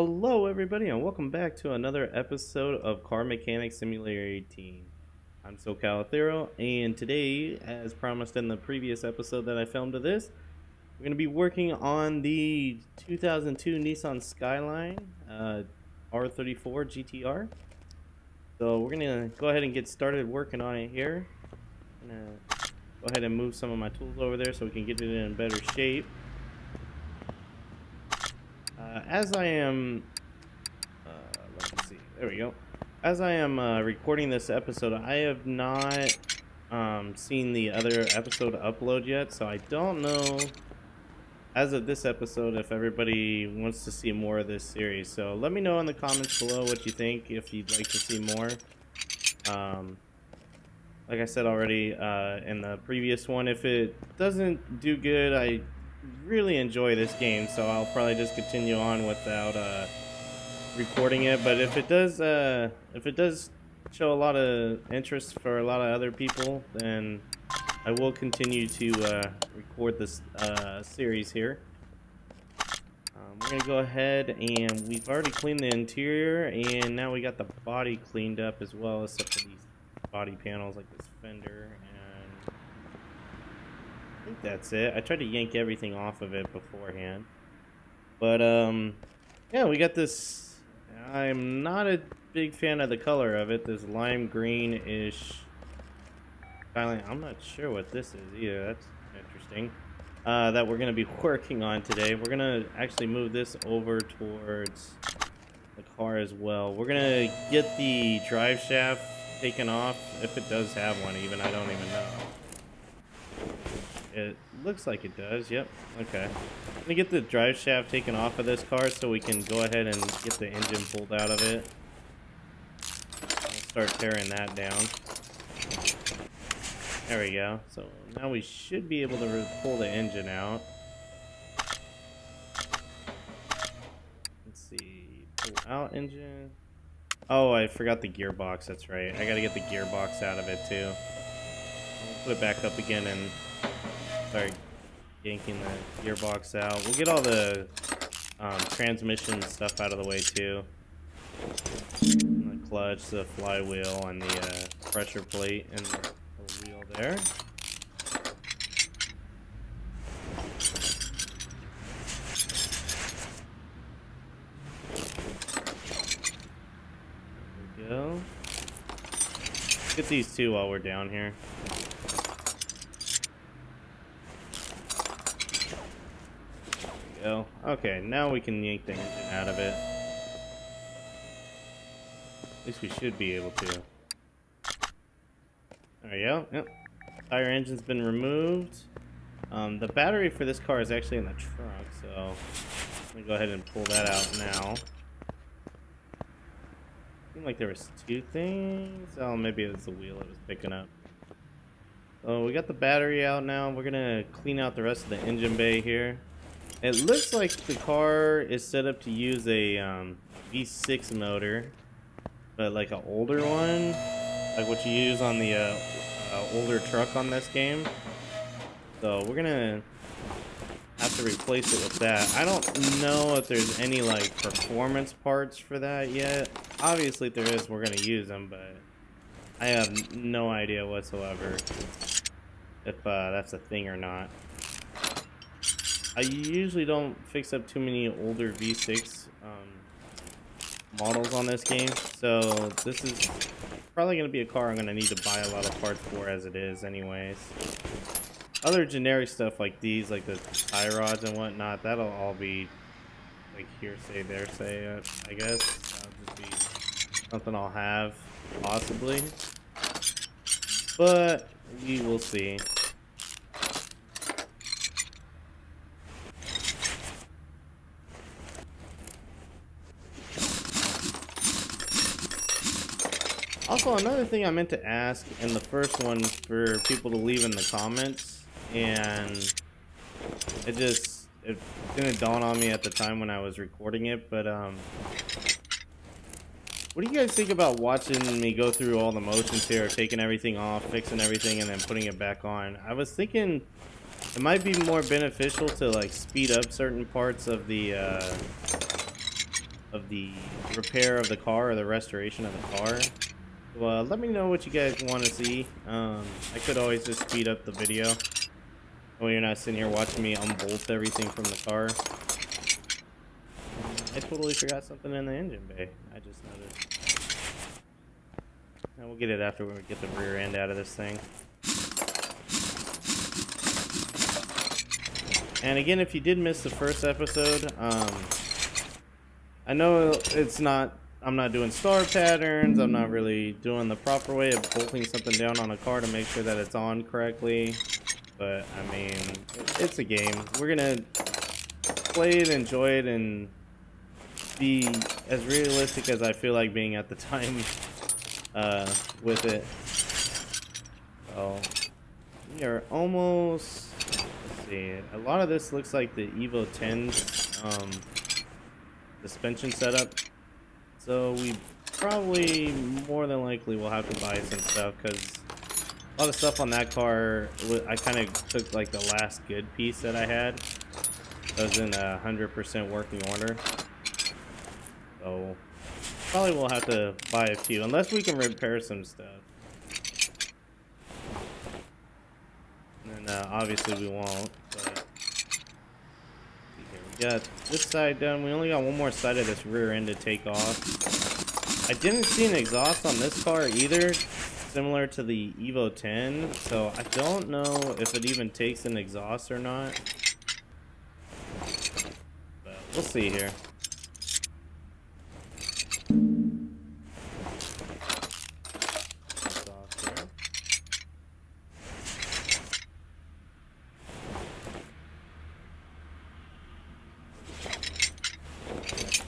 Hello, everybody, and welcome back to another episode of Car Mechanic Simulator 18. I'm SoCal, and today, as promised in the previous episode that I filmed of this, we're going to be working on the 2002 Nissan Skyline R34 GTR. So we're going to go ahead and get started working on it here. I'm going to go ahead and move some of my tools over there so we can get it in better shape. As I am, let's see, there we go. As I am recording this episode, I have not seen the other episode upload yet, so I don't know, as of this episode, if everybody wants to see more of this series. So let me know in the comments below what you think, if you'd like to see more. Like I said already in the previous one, if it doesn't do good, I really enjoy this game, so I'll probably just continue on without recording it. But if it does show a lot of interest for a lot of other people, then I will continue to record this series here. We're gonna go ahead, and we've already cleaned the interior, and now we got the body cleaned up as well, except for these body panels like this fender. I think that's it. I tried to yank everything off of it beforehand. But, yeah, we got this. I'm not a big fan of the color of it. This lime green-ish styling. I'm not sure what this is either. That's interesting. That we're going to be working on today. We're going to actually move this over towards the car as well. We're going to get the drive shaft taken off, if it does have one even. I don't even know. It looks like it does, yep. Okay. I'm gonna get the drive shaft taken off of this car so we can go ahead and get the engine pulled out of it. I'll start tearing that down. There we go. So now we should be able to pull the engine out. Let's see. Pull out engine. Oh, I forgot the gearbox. That's right. I gotta get the gearbox out of it too. I'll put it back up again and start yanking the gearbox out. We'll get all the transmission stuff out of the way too. And the clutch, the flywheel, and the pressure plate, and the wheel there. There we go. Get these two while we're down here. Go. Okay, now we can yank the engine out of it. At least we should be able to. There we go. Yep. Tire engine's been removed. The battery for this car is actually in the trunk, so let me go ahead and pull that out now. Seemed like there was two things. Oh, maybe it was the wheel it was picking up. So we got the battery out now. We're gonna clean out the rest of the engine bay here. It looks like the car is set up to use a V6 motor, but like an older one, like what you use on the older truck on this game. So we're gonna have to replace it with that. I don't know if there's any like performance parts for that yet. Obviously if there is, we're gonna use them, but I have no idea whatsoever if that's a thing or not. I usually don't fix up too many older V6 models on this game, so this is probably going to be a car I'm going to need to buy a lot of parts for as it is anyways. Other generic stuff like these, like the tie rods and whatnot, that'll all be like hearsay, theresay, I guess. That'll just be something I'll have, possibly. But we will see. Also, another thing I meant to ask in the first one for people to leave in the comments, and it didn't dawn on me at the time when I was recording it, but what do you guys think about watching me go through all the motions here, taking everything off, fixing everything, and then putting it back on? I was thinking it might be more beneficial to like speed up certain parts of the of the repair of the car or the restoration of the car. Well, let me know what you guys want to see. I could always just speed up the video. Oh, you're not sitting here watching me unbolt everything from the car. I totally forgot something in the engine bay. I just noticed. And we'll get it after we get the rear end out of this thing. And again, if you did miss the first episode, I know it's not, I'm not doing star patterns, I'm not really doing the proper way of bolting something down on a car to make sure that it's on correctly. But, I mean, it's a game. We're gonna play it, enjoy it, and be as realistic as I feel like being at the time with it. So, we are almost... Let's see. A lot of this looks like the Evo 10's suspension setup. So we probably more than likely will have to buy some stuff because a lot of stuff on that car, I kind of took like the last good piece that I had. That was in 100% working order. So probably we'll have to buy a few unless we can repair some stuff. And obviously we won't, but we got this side done. We only got one more side of this rear end to take off. I didn't see an exhaust on this car either, similar to the Evo 10, so I don't know if it even takes an exhaust or not. But we'll see here.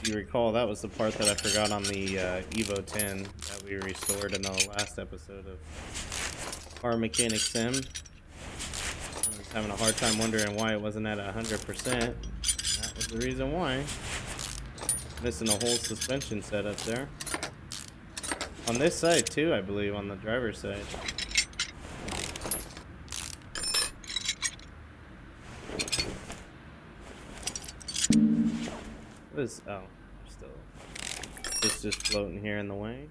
If you recall, that was the part that I forgot on the Evo 10 that we restored in the last episode of Car Mechanic Sim. I was having a hard time wondering why it wasn't at 100%. That was the reason why. Missing a whole suspension setup there. On this side too, I believe, on the driver's side. What is, oh, still, it's just floating here in the way.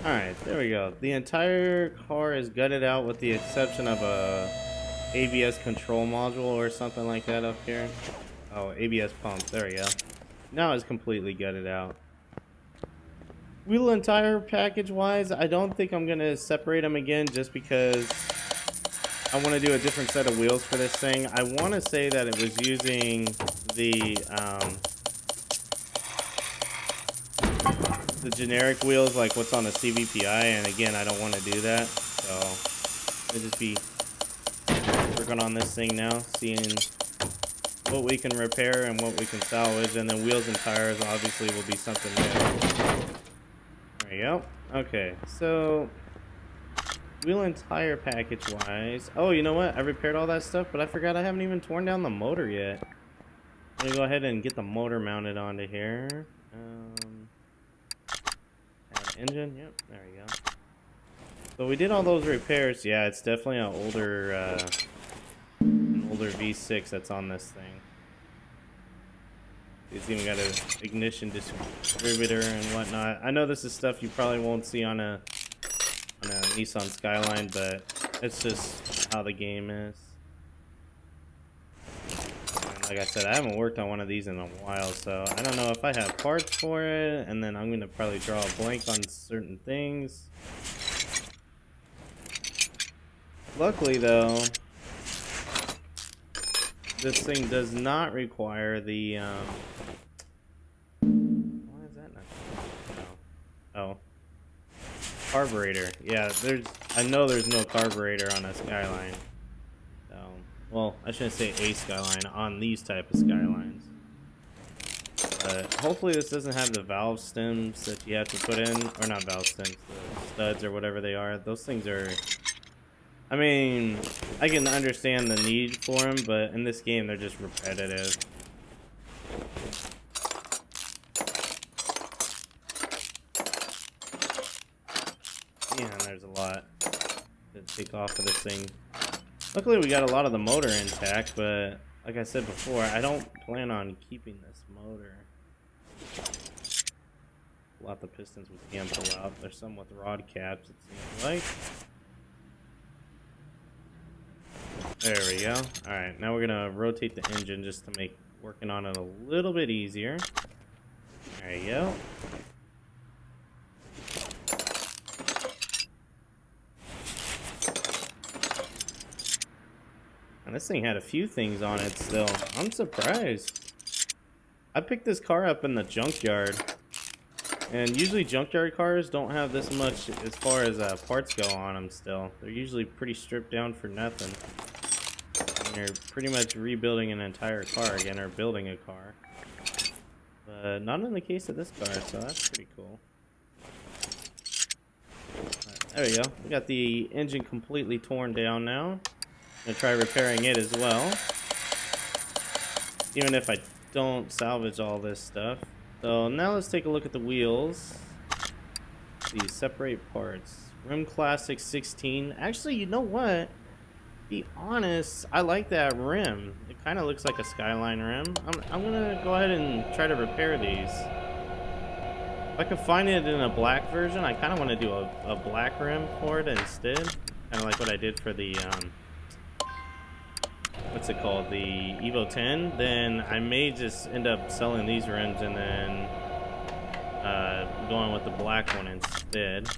Alright, there we go. The entire car is gutted out with the exception of a ABS control module or something like that up here. Oh, ABS pump, there we go. Now it's completely gutted out. Wheel and tire package wise, I don't think I'm going to separate them again just because I want to do a different set of wheels for this thing. I want to say that it was using the generic wheels like what's on the CVPI, and again, I don't want to do that. So I'll just be working on this thing now, seeing what we can repair and what we can salvage, and then wheels and tires obviously will be something new. There you go. Okay, so wheel and tire package wise, oh, you know what, I repaired all that stuff, but I forgot I haven't even torn down the motor yet. I'm gonna go ahead and get the motor mounted onto here. Add engine, yep, there we go. So we did all those repairs. Yeah, it's definitely an older V6 that's on this thing. It's even got an ignition distributor and whatnot. I know this is stuff you probably won't see on a Nissan Skyline, but it's just how the game is. And like I said, I haven't worked on one of these in a while, so I don't know if I have parts for it, and then I'm going to probably draw a blank on certain things. Luckily, though, this thing does not require the, why is that not? No. Oh. Carburetor. Yeah, I know there's no carburetor on a Skyline. Well, I shouldn't say a Skyline, on these type of Skylines. But hopefully this doesn't have the valve stems that you have to put in, or not valve stems, the studs or whatever they are. Those things are, I mean, I can understand the need for them, but in this game they're just repetitive. Yeah, there's a lot to take off of this thing. Luckily, we got a lot of the motor intact, but like I said before, I don't plan on keeping this motor. A lot of the pistons we can pull out. There's some with rod caps, it seems like. There we go. Alright, now we're gonna rotate the engine just to make working on it a little bit easier. There you go. And this thing had a few things on it still. I'm surprised. I picked this car up in the junkyard. And usually junkyard cars don't have this much as far as parts go on them still. They're usually pretty stripped down for nothing. And you're pretty much rebuilding an entire car again, or building a car. But not in the case of this car, so that's pretty cool. Right, there we go. We got the engine completely torn down now. I'm gonna try repairing it as well. Even if I don't salvage all this stuff. So now let's take a look at the wheels. These separate parts. Rim Classic 16. Actually, you know what? Be honest, I like that rim. It kind of looks like a Skyline rim. I'm gonna go ahead and try to repair these. If I can find it in a black version, I kind of want to do a black rim for it instead. Kind of like what I did for the what's it called, the Evo 10. Then I may just end up selling these rims and then going with the black one instead.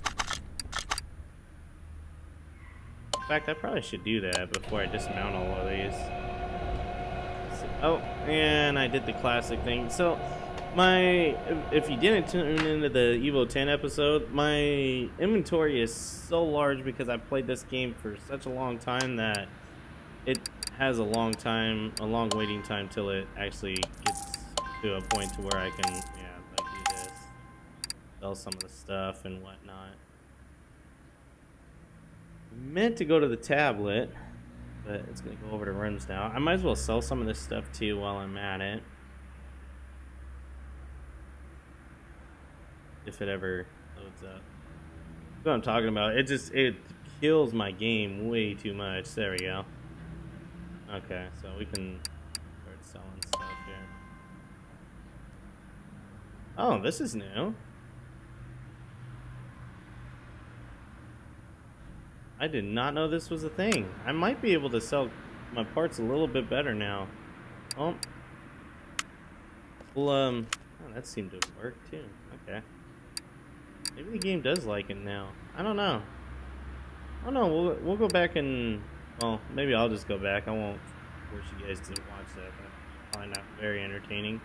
In fact, I probably should do that before I dismount all of these. Oh, and I did the classic thing. So if you didn't tune into the Evo 10 episode, my inventory is so large because I've played this game for such a long time that it has a long waiting time till it actually gets to a point to where I can, like do this, sell some of the stuff and whatnot. I meant to go to the tablet, but it's gonna go over to rims now. I might as well sell some of this stuff too while I'm at it, if it ever loads up. That's what I'm talking about. It kills my game way too much. There we go. Okay, so we can start selling stuff here. Oh, this is new. I did not know this was a thing. I might be able to sell my parts a little bit better now. Oh. Well, oh, that seemed to work too. Okay. Maybe the game does like it now. I don't know. Oh no, we'll go back and, well, maybe I'll just go back. I won't force you guys to watch that. That's probably not very entertaining.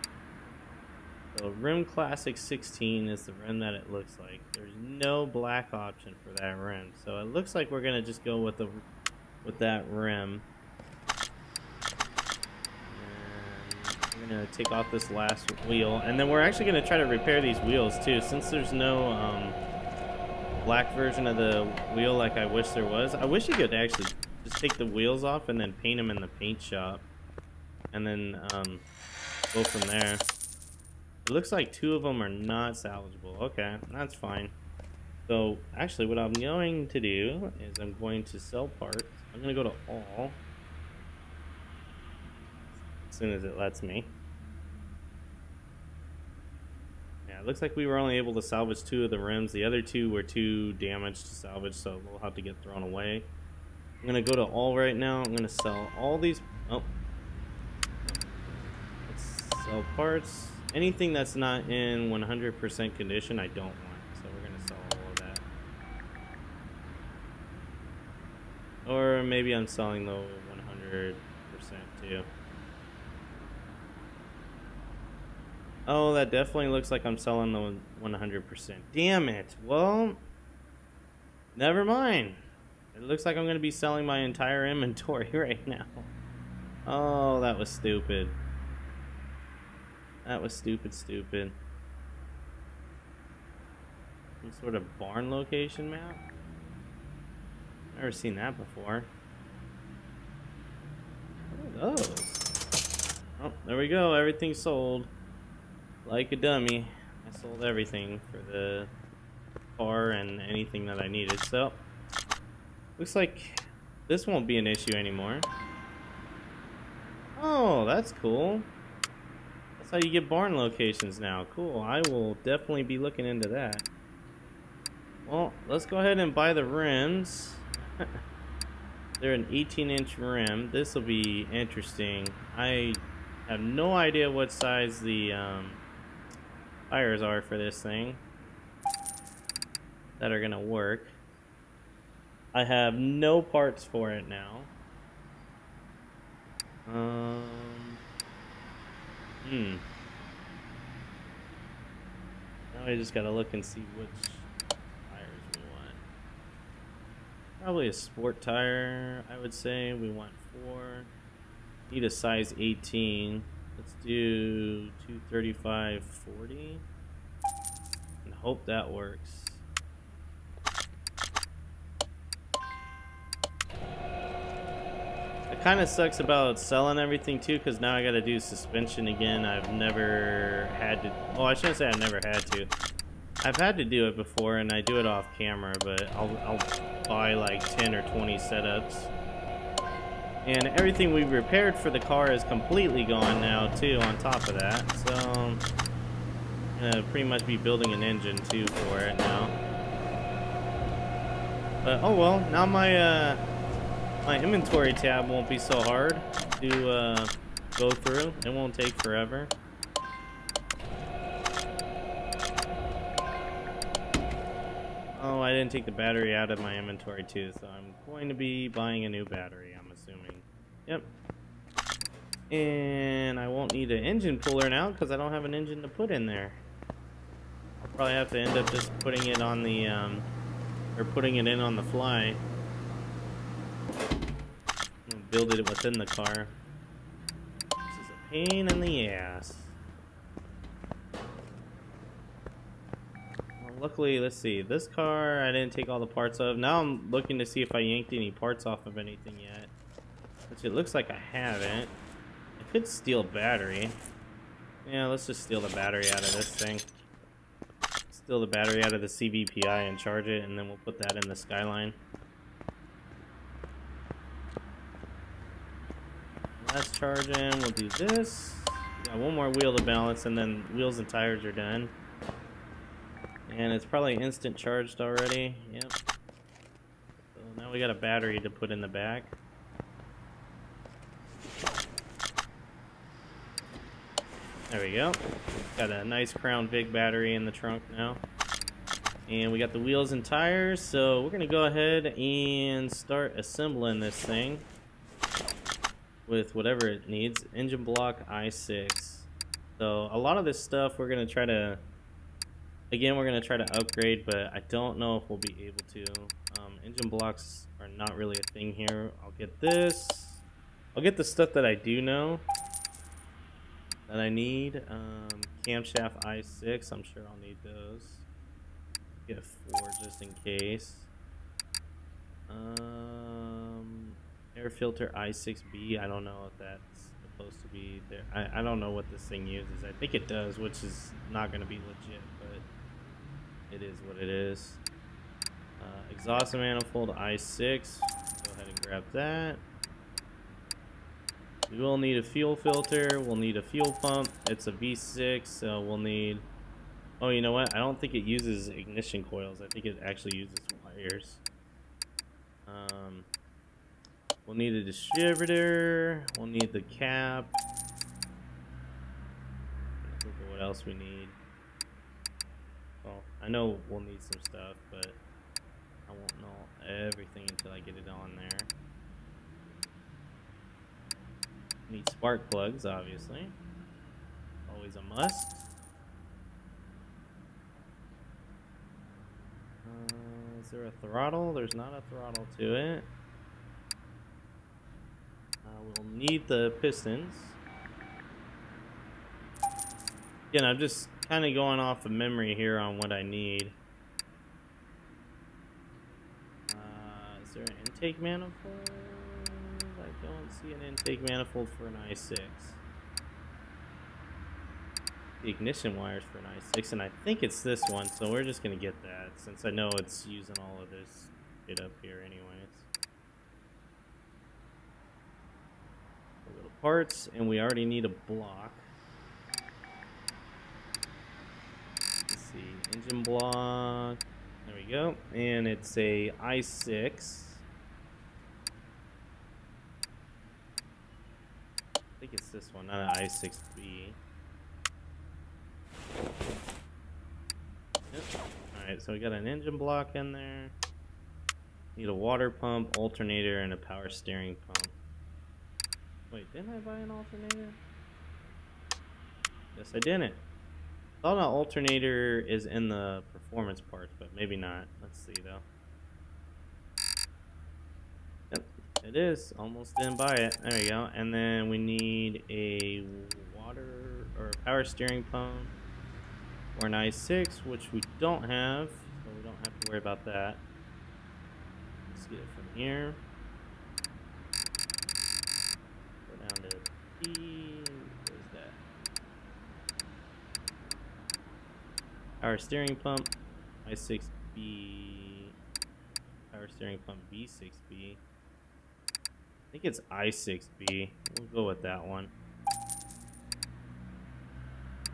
So Rim Classic 16 is the rim that it looks like. There's no black option for that rim, so it looks like we're gonna just go with that rim. And we're gonna take off this last wheel, and then we're actually gonna try to repair these wheels too, since there's no black version of the wheel like I wish there was. I wish you could actually just take the wheels off and then paint them in the paint shop, and then go from there. It looks like 2 of them are not salvageable. Okay, that's fine. So actually what I'm going to do is I'm going to sell parts. I'm going to go to all as soon as it lets me. Yeah, it looks like we were only able to salvage 2 of the rims. The other 2 were too damaged to salvage, so they'll have to get thrown away. I'm going to go to all right now. I'm going to sell all these. Oh. Let's sell parts. Anything that's not in 100% condition, I don't want. So we're going to sell all of that. Or maybe I'm selling the 100% too. Oh, that definitely looks like I'm selling the 100%. Damn it. Well, never mind. It looks like I'm going to be selling my entire inventory right now. Oh, that was stupid. That was stupid. Some sort of barn location map? Never seen that before. What are those? Oh, there we go. Everything's sold. Like a dummy. I sold everything for the car and anything that I needed. So, looks like this won't be an issue anymore. Oh, that's cool. That's how you get barn locations now. Cool. I will definitely be looking into that. Well, let's go ahead and buy the rims. They're an 18-inch rim. This will be interesting. I have no idea what size the tires are for this thing that are gonna work. I have no parts for it now. Now I just gotta look and see which tires we want. Probably a sport tire, I would say. We want 4. Need a size 18. Let's do 235/40 and hope that works. It kind of sucks about selling everything too, because now I got to do suspension again. I've never had to. Oh, I shouldn't say I've never had to. I've had to do it before, and I do it off camera. But I'll buy like 10 or 20 setups, and everything we repaired for the car is completely gone now too. On top of that, so I'm gonna pretty much be building an engine too for it now. But oh well, now my inventory tab won't be so hard to go through. It won't take forever. Oh, I didn't take the battery out of my inventory too, so I'm going to be buying a new battery, I'm assuming. Yep. And I won't need an engine puller now because I don't have an engine to put in there. I'll probably have to end up just putting it on the or putting it in on the fly. Build it within the car. This is a pain in the ass. Well, luckily, let's see. This car I didn't take all the parts of. Now I'm looking to see if I yanked any parts off of anything yet. Which it looks like I haven't. I could steal a battery. Yeah, let's just steal the battery out of this thing. Steal the battery out of the CVPI and charge it, and then we'll put that in the Skyline. That's charging. We'll do this. Got one more wheel to balance, and then wheels and tires are done. And it's probably instant charged already. Yep. So now we got a battery to put in the back. There we go. Got a nice Crown Vic battery in the trunk now. And we got the wheels and tires, so we're gonna go ahead and start assembling this thing with whatever it needs. Engine block i6. So a lot of this stuff we're gonna try to, again, we're gonna try to upgrade, but I don't know if we'll be able to. Engine blocks are not really a thing here. I'll get this. I'll get the stuff that I do know that I need. Camshaft i6, I'm sure I'll need those. Get 4 just in case. Air filter i6B, I don't know if that's supposed to be there. I don't know what this thing uses. I think it does, which is not going to be legit, but it is what it is. Exhaust manifold i6, go ahead and grab that. We will need a fuel filter, we'll need a fuel pump. It's a V6, so we'll need, oh, you know what? I don't think it uses ignition coils. I think it actually uses wires. We'll need a distributor. We'll need the cap. Look at what else we need. Well, I know we'll need some stuff, but I won't know everything until I get it on there. Need spark plugs, obviously. Always a must. Is there a throttle? There's not a throttle to it. We'll need the pistons. Again, I'm just kind of going off of memory here on what I need. Is there an intake manifold? I don't see an intake manifold for an i6. The ignition wires for an i6, and I think it's this one, so we're just going to get that since I know it's using all of this shit up here anyways. parts, and we already need a block. Let's see, engine block. There we go, and it's a i6. I think it's this one, not an i6B. Yep. Alright, so we got an engine block in there. Need a water pump, alternator, and a power steering pump. Wait, didn't I buy an alternator? Yes, I didn't. Thought an alternator is in the performance parts, but maybe not. Let's see though. Yep, it is. Almost didn't buy it. There we go. And then we need a water or power steering pump or an i6, which we don't have, so we don't have to worry about that. Let's get it from here. Go down to P. Where's that? Power steering pump, i6B. Power steering pump, B6B. I think it's i6B. We'll go with that one.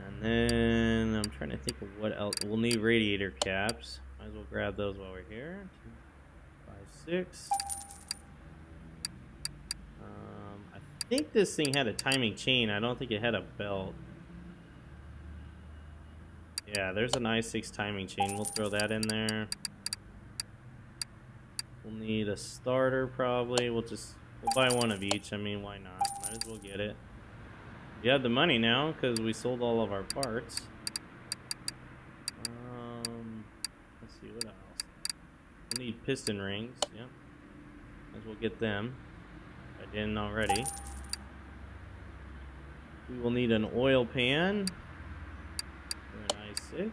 And then I'm trying to think of what else. We'll need radiator caps. Might as well grab those while we're here. 2, 5, 6. I think this thing had a timing chain. I don't think it had a belt. Yeah, there's an i6 timing chain. We'll throw that in there. We'll need a starter probably. We'll buy one of each. I mean, why not? Might as well get it. We have the money now because we sold all of our parts. Let's see what else. We'll need piston rings. Yep. Might as well get them. If I didn't already. We will need an oil pan for an i6.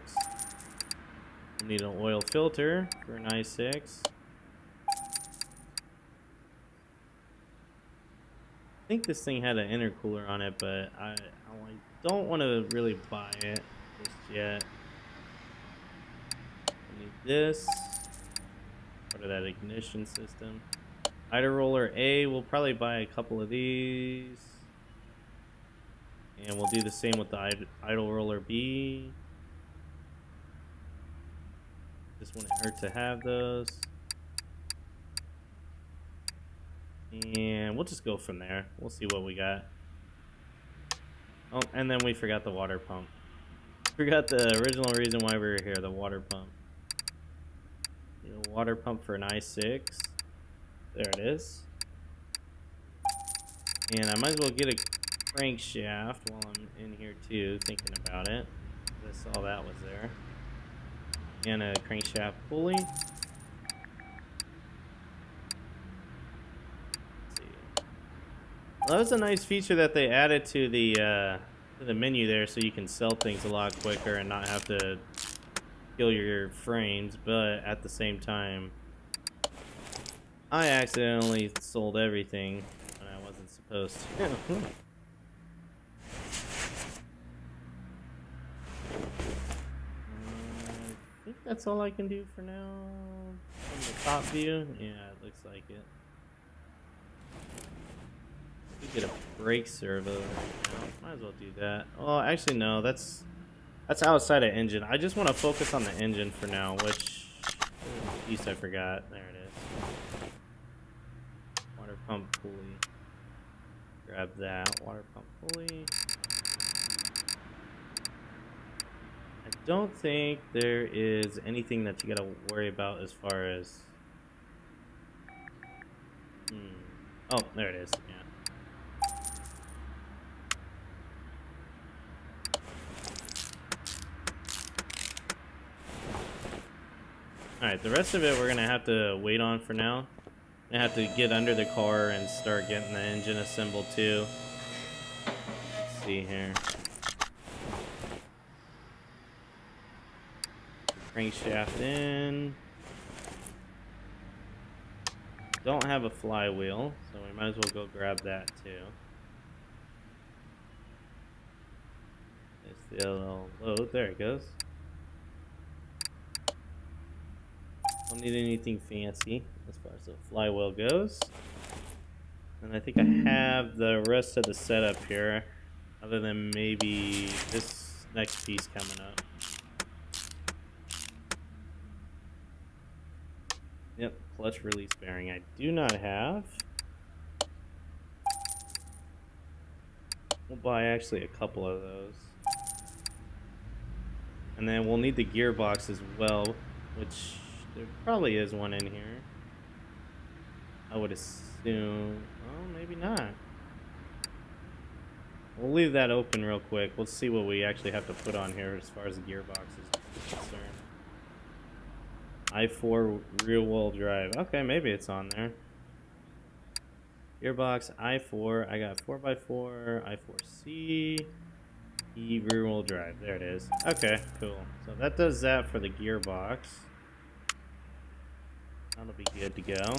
We'll need an oil filter for an i6. I think this thing had an intercooler on it, but I don't want to really buy it just yet. I need this. Part of that ignition system. Idle roller A, we'll probably buy a couple of these. And we'll do the same with the idle roller B. This wouldn't hurt to have those. And we'll just go from there. We'll see what we got. Oh, and then we forgot the water pump. Forgot the original reason why we were here, the water pump. Need a water pump for an i6. There it is. And I might as well get a crankshaft while I'm in here too, thinking about it. I saw that was there. And a crankshaft pulley. Well, that was a nice feature that they added to the menu there, so you can sell things a lot quicker and not have to kill your frames. But at the same time, I accidentally sold everything when I wasn't supposed to. I think that's all I can do for now. From the top view, yeah, it looks like it. We get a brake servo. Might as well do that. Oh, actually no. That's outside of engine. I just want to focus on the engine for now, which piece I forgot. There it is. Water pump pulley. Grab that water pump pulley. I don't think there is anything that you gotta worry about as far as. Oh, there it is. Yeah. Alright, the rest of it we're going to have to wait on for now. I have to get under the car and start getting the engine assembled too. Let's see here. Crankshaft in. Don't have a flywheel, so we might as well go grab that too. There's the little load. There it goes. Don't need anything fancy as far as the flywheel goes. And I think I have the rest of the setup here, other than maybe this next piece coming up. Yep, clutch release bearing I do not have. We'll buy actually a couple of those. And then we'll need the gearbox as well, which there probably is one in here. I would assume. Oh, maybe not. We'll leave that open real quick. We'll see what we actually have to put on here as far as the gearbox is concerned. i4 rear-wheel drive. Okay, maybe it's on there. Gearbox, i4. I got 4x4, i4C, E rear-wheel drive. There it is. Okay, cool. So that does that for the gearbox. That'll be good to go.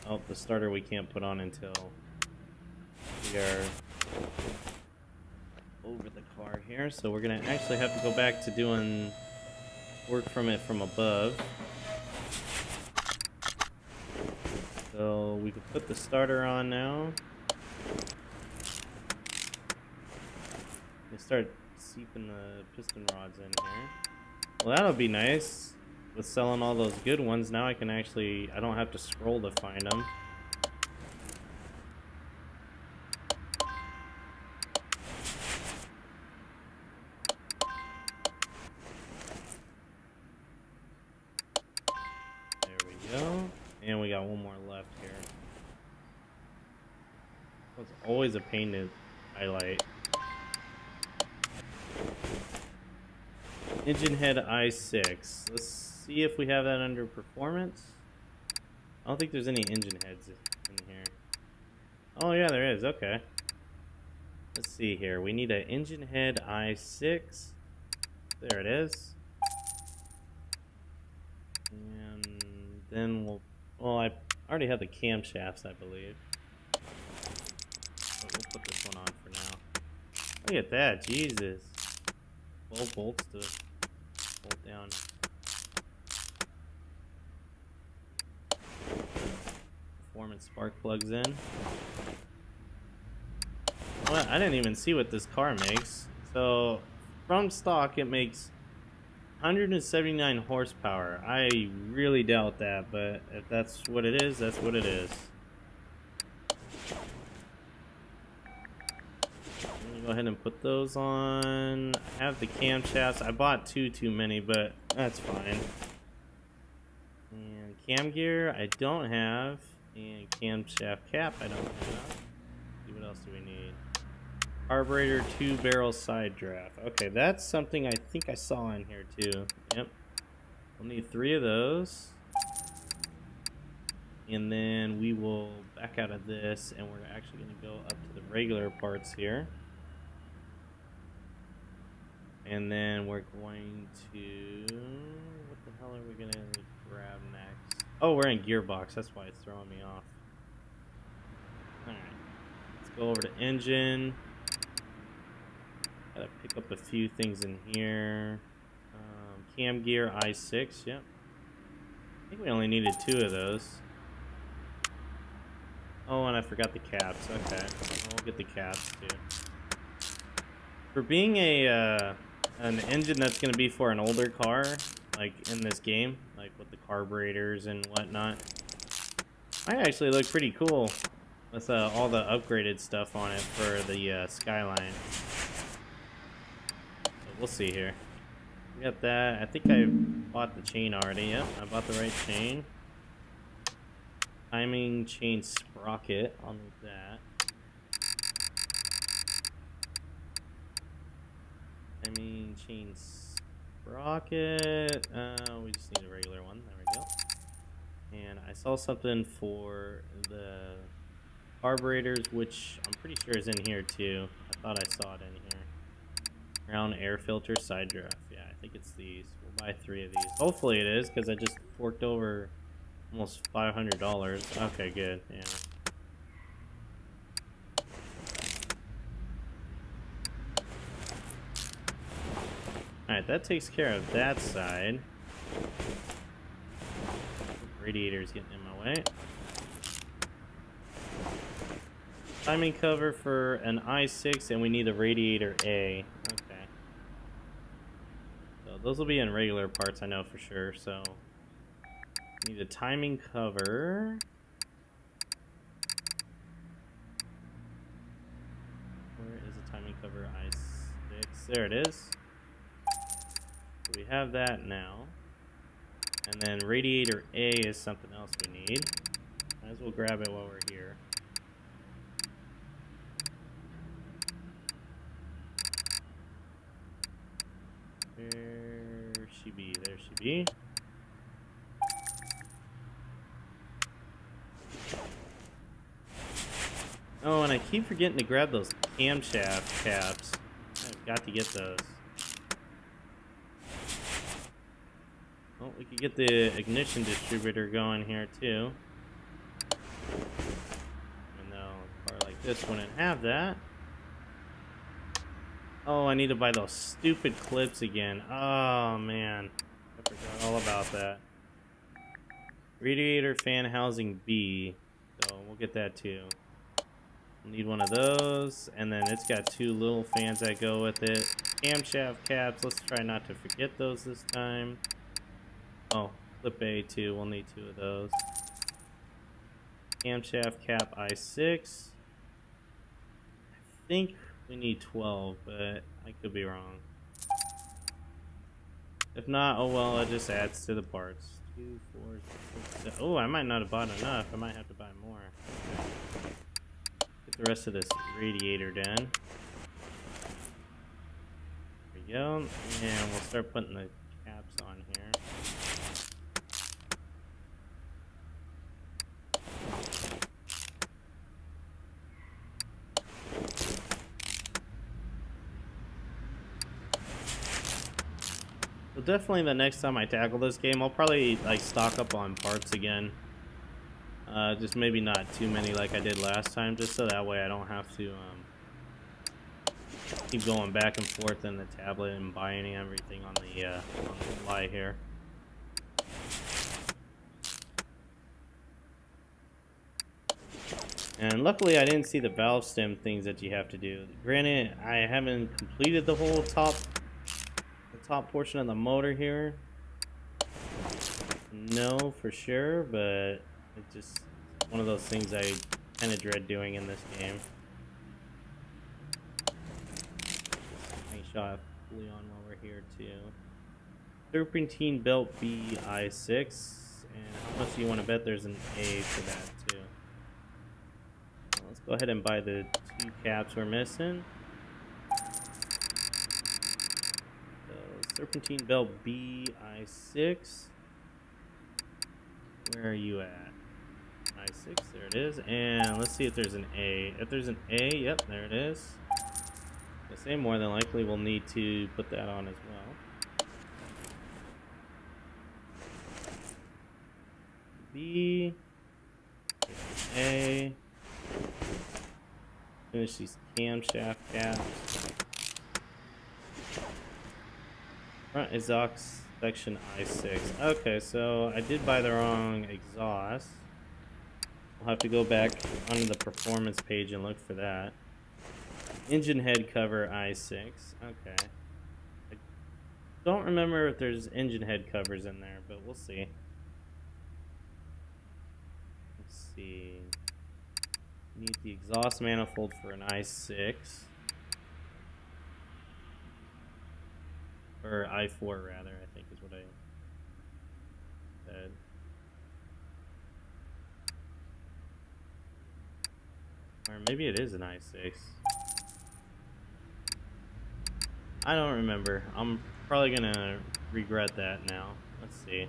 Oh, the starter we can't put on until we are over the car here. So we're going to actually have to go back to doing work from it from above. So we can put the starter on now. We start seeping the piston rods in here. Well, that'll be nice. With selling all those good ones, now I can actually, I don't have to scroll to find them. There we go. And we got one more left here. It's always a pain to highlight. Engine head i6. Let's see if we have that under performance. I don't think there's any engine heads in here. Oh yeah, there is. Okay. Let's see here. We need an engine head i6. There it is. And then well, I already have the camshafts, I believe. But we'll put this one on for now. Look at that. Jesus. 12 bolts to bolt down. Performance spark plugs in. Well, I didn't even see what this car makes. So, from stock, it makes 179 horsepower. I really doubt that, but if that's what it is, that's what it is. Go ahead and put those on. I have the camshafts. I bought too many, but that's fine. And cam gear I don't have. And camshaft cap I don't have. See, what else do we need? Carburetor 2-barrel side draft. Okay, that's something I think I saw in here too. Yep. We'll need 3 of those. And then we will back out of this, and we're actually going to go up to the regular parts here. And then we're going to... What the hell are we going to grab next? Oh, we're in gearbox. That's why it's throwing me off. Alright. Let's go over to engine. Gotta pick up a few things in here. Cam gear i6. Yep. I think we only needed 2 of those. Oh, and I forgot the caps. Okay. We'll get the caps too. For being an engine that's going to be for an older car, like in this game, like with the carburetors and whatnot, might actually look pretty cool with all the upgraded stuff on it for the Skyline. So we'll see here. We got that. I think I bought the chain already. Yep, I bought the right chain. Timing chain sprocket. I'll need that. Timing chain sprocket. We just need a regular one. There we go. And I saw something for the carburetors, which I'm pretty sure is in here too. I thought I saw it in here. Ground air filter side draft. Yeah, I think it's these. We'll buy 3 of these. Hopefully it is, because I just forked over almost $500. Okay, good. Yeah. Alright, that takes care of that side. radiator's getting in my way. Timing cover for an i6, and we need a radiator A. Okay. So those will be in regular parts, I know for sure. So need a timing cover. Where is the timing cover? i6. There it is. So we have that now. And then radiator A is something else we need. Might as well grab it while we're here. Where she be? There she be. Oh, and I keep forgetting to grab those camshaft caps. I've got to get those. Oh, we could get the ignition distributor going here too. Even though a car like this wouldn't have that. Oh, I need to buy those stupid clips again. Oh, man. I forgot all about that. Radiator fan housing B. So we'll get that too. We'll need one of those. And then it's got two little fans that go with it. Camshaft caps. Let's try not to forget those this time. Oh, clip A too. We'll need two of those. Camshaft cap I6. I think we need 12, but I could be wrong. If not, oh well, it just adds to the parts. 2, 4, 6, 7. Oh, I might not have bought enough. I might have to buy more. Okay. Get the rest of this radiator done. There we go. And we'll start putting the caps on here. So definitely the next time I tackle this game, I'll probably like stock up on parts again. Just maybe not too many like I did last time, just so that way I don't have to keep going back and forth in the tablet and buying everything on the fly here. And luckily I didn't see the valve stem things that you have to do. Granted, I haven't completed the whole top portion of the motor here. No, for sure, but it's just one of those things I kind of dread doing in this game. Make sure I have fully on while we're here too. Serpentine belt BI6, and how much do you want to bet there's an A for that too? Well, let's go ahead and buy the 2 caps we're missing. Serpentine belt BI6. Where are you at? I6, there it is. And let's see if there's an A. If there's an A, yep, there it is. I say more than likely we'll need to put that on as well. B, A. Finish these camshaft caps. Front exhaust section I6. Okay, so I did buy the wrong exhaust. I'll have to go back onto the performance page and look for that. Engine head cover I6. Okay. I don't remember if there's engine head covers in there, but we'll see. Let's see. Need the exhaust manifold for an I6. Or I4 rather, I think is what I said. Or maybe it is an I6. I don't remember. I'm probably gonna regret that now. Let's see.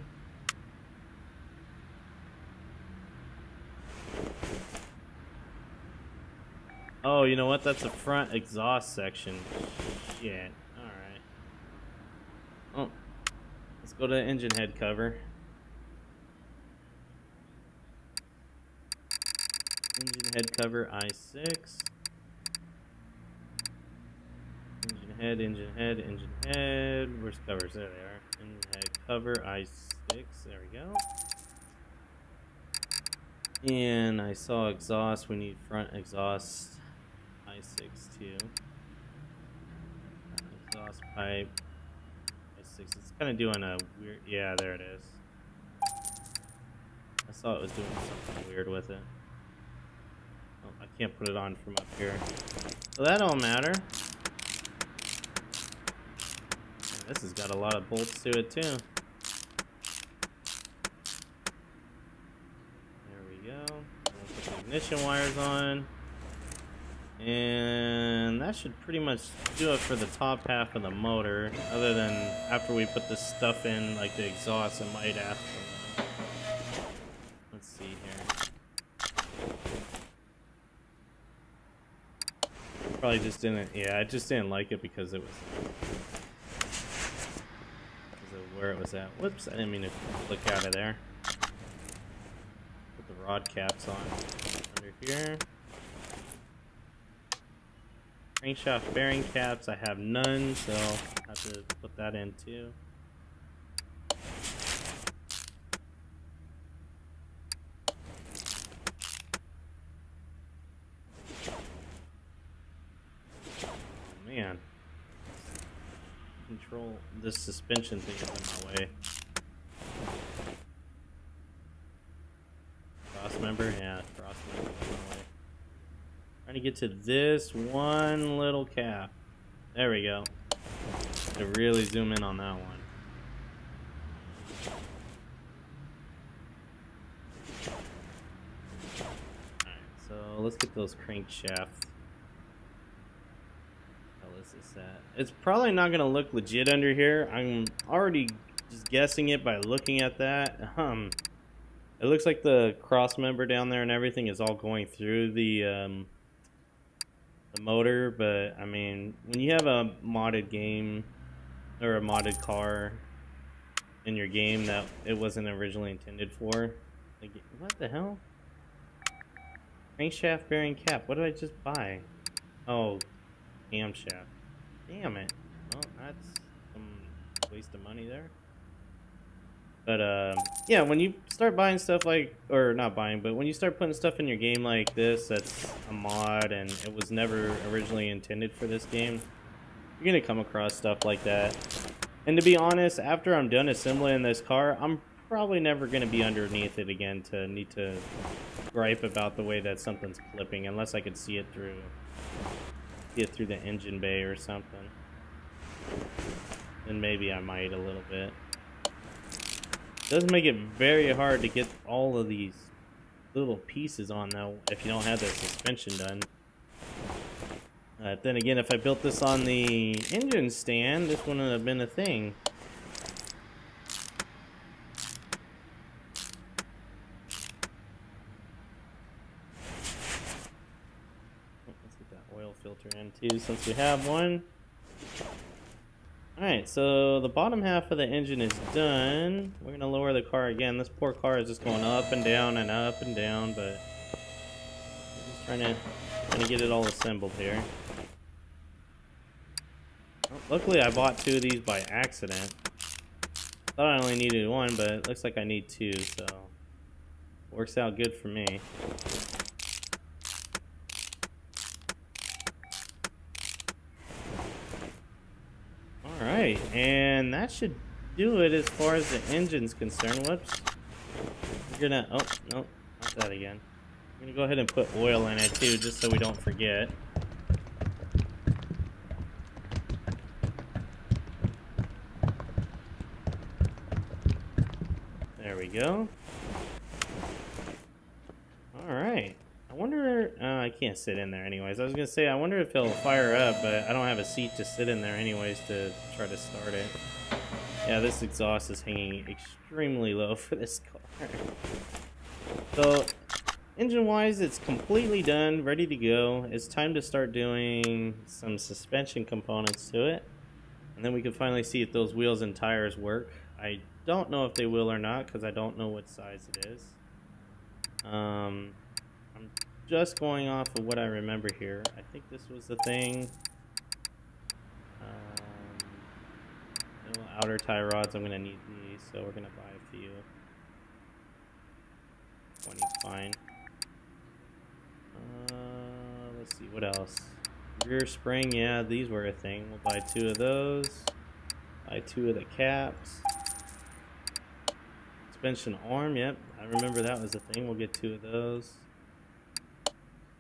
Oh, you know what? That's a front exhaust section. Shit. Oh, let's go to engine head cover. Engine head cover I6. Engine head. Where's covers? There they are. Engine head cover I6. There we go. And I saw exhaust. We need front exhaust. I6 too. Exhaust pipe. I6. It's kind of doing a weird. Yeah, there it is. I saw it was doing something weird with it. Oh, I can't put it on from up here. So that don't matter. And this has got a lot of bolts to it too. There we go. We'll put the ignition wires on. And that should pretty much do it for the top half of the motor. Other than after we put this stuff in, like the exhaust, it might ask for them. Let's see here. Probably just didn't. Yeah, I just didn't like it because it was where it was at. Whoops! I didn't mean to click out of there. Put the rod caps on under here. Crankshaft bearing caps, I have none, so I'll have to put that in too. Oh, man. Control, this suspension thing is in my way. Cross member? Yeah, cross member is in my way. Trying to get to this one little cap. There we go. To really zoom in on that one. Alright, so let's get those crankshafts. How is this at? It's probably not going to look legit under here. I'm already just guessing it by looking at that. It looks like the cross member down there and everything is all going through the motor, but I mean, when you have a modded game or a modded car in your game that it wasn't originally intended for, like, what the hell? Crankshaft bearing cap. What did I just buy? Oh, camshaft. Damn it. Well, that's some waste of money there. But yeah, when you start buying stuff like, or not buying, but when you start putting stuff in your game like this, that's a mod and it was never originally intended for this game, you're gonna come across stuff like that. And to be honest, after I'm done assembling this car, I'm probably never gonna be underneath it again to need to gripe about the way that something's clipping, unless I could see it through the engine bay or something. Then maybe I might a little bit. It does make it very hard to get all of these little pieces on though if you don't have the suspension done. Then again, if I built this on the engine stand, this wouldn't have been a thing. Let's get that oil filter in too since we have one. Alright, so the bottom half of the engine is done. We're going to lower the car again. This poor car is just going up and down and up and down, but we're just trying to get it all assembled here. Well, luckily, I bought two of these by accident. Thought I only needed one, but it looks like I need two, so works out good for me. Alright, and that should do it as far as the engine's concerned. Whoops. We're gonna, oh, no, not that again. I'm gonna go ahead and put oil in it too, just so we don't forget. There we go. Alright. I wonder, I can't sit in there anyways. I was gonna say, I wonder if it'll fire up, but I don't have a seat to sit in there anyways to try to start it. Yeah, this exhaust is hanging extremely low for this car. So, engine-wise, it's completely done, ready to go. It's time to start doing some suspension components to it. And then we can finally see if those wheels and tires work. I don't know if they will or not, because I don't know what size it is. I'm just going off of what I remember here. I think this was the thing. Outer tie rods, I'm going to need these, so we're going to buy a few. 20's fine. see, what else? Rear spring, yeah, these were a thing. We'll buy 2 of those. Buy 2 of the caps. Suspension arm, yep. I remember that was a thing. We'll get 2 of those.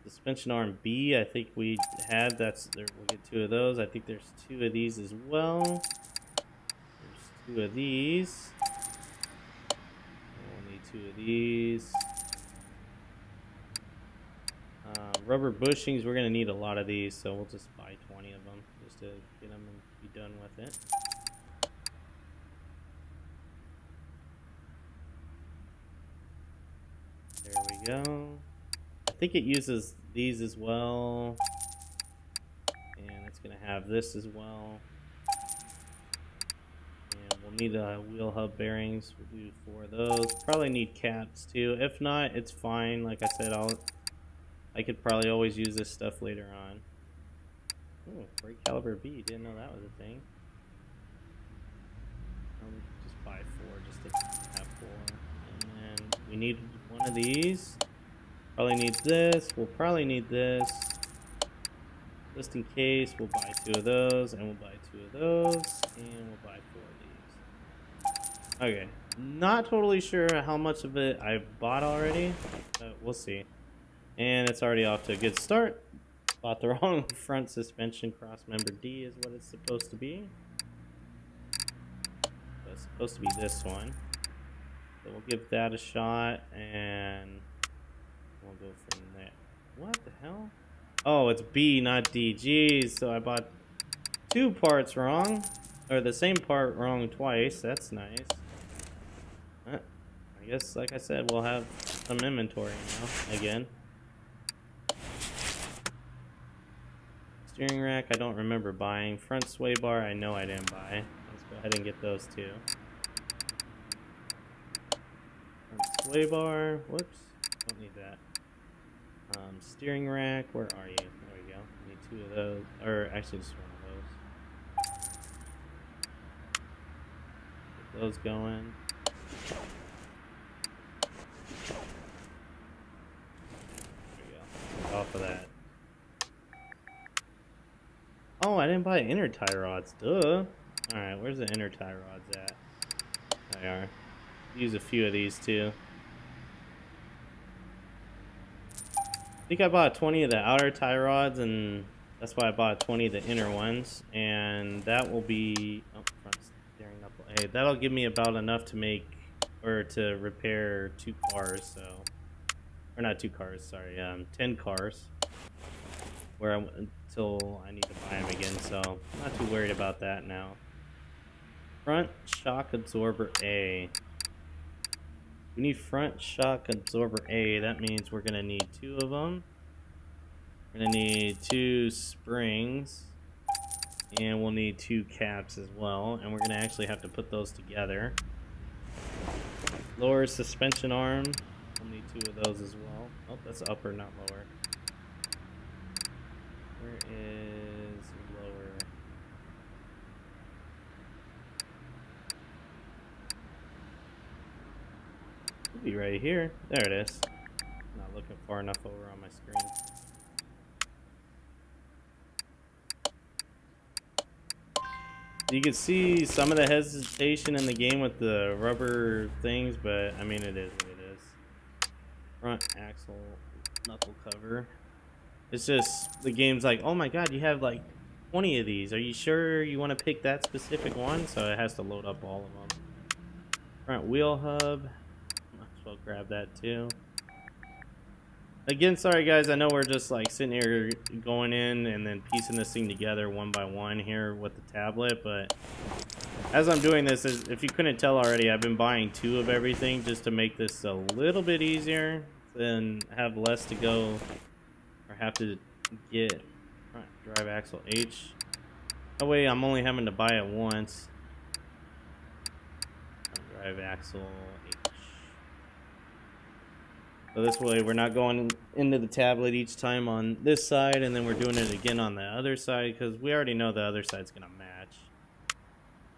Suspension arm B, I think we had. We'll get 2 of those. I think there's 2 of these as well. There's 2 of these. We'll need 2 of these. Rubber bushings, we're going to need a lot of these, so we'll just buy 20 of them just to get them and be done with it. There we go. I think it uses these as well. And it's going to have this as well. And we'll need wheel hub bearings. We'll do 4 of those. Probably need caps too. If not, it's fine. Like I said, I could probably always use this stuff later on. Oh, brake caliper B. Didn't know that was a thing. Just buy 4 just to have 4. And then we need 1 of these. Probably need this. We'll probably need this. Just in case, we'll buy 2 of those, and we'll buy 2 of those, and we'll buy 4 of these. Okay. Not totally sure how much of it I've bought already, but we'll see. And it's already off to a good start. Bought the wrong front suspension. Cross member D is what it's supposed to be. So it's supposed to be this one. So we'll give that a shot, and we'll go from there. What the hell? Oh, it's B, not D. Jeez, so I bought 2 parts wrong. Or the same part wrong twice. That's nice. I guess, like I said, we'll have some inventory now, again. Steering rack, I don't remember buying. Front sway bar, I know I didn't buy. Let's go ahead and get those 2. Front sway bar, whoops, don't need that. Steering rack, where are you? There we go. Need 2 of those, or actually just 1 of those. Get those going. There we go. Off of that. Oh, I didn't buy inner tie rods. Duh. Alright, where's the inner tie rods at? There they are. Use a few of these too. I think I bought 20 of the outer tie rods, and that's why I bought 20 of the inner ones. And that will be... Oh, front steering knuckle. Hey, that'll give me about enough to make... Or to repair 2 cars, so... Or not 2 cars, sorry. 10 cars. Until I need to buy them again, so I'm not too worried about that now. Front shock absorber A. We need front shock absorber A. That means we're gonna need 2 of them. We're gonna need 2 springs, and we'll need 2 caps as well. And we're gonna actually have to put those together. Lower suspension arm. We'll need 2 of those as well. Oh, that's upper, not lower. Where is lower? Could be right here. There it is. Not looking far enough over on my screen. You can see some of the hesitation in the game with the rubber things, but I mean, it is what it is. Front axle knuckle cover. It's just, the game's like, oh my god, you have like 20 of these. Are you sure you want to pick that specific one? So it has to load up all of them. Front wheel hub. Might as well grab that too. Again, sorry guys, I know we're just like sitting here going in and then piecing this thing together one by one here with the tablet, but as I'm doing this, if you couldn't tell already, I've been buying 2 of everything just to make this a little bit easier, then have less to go, or have to get front drive axle H. That way I'm only having to buy it once. Front drive axle H. So this way we're not going into the tablet each time on this side and then we're doing it again on the other side, because we already know the other side's gonna match.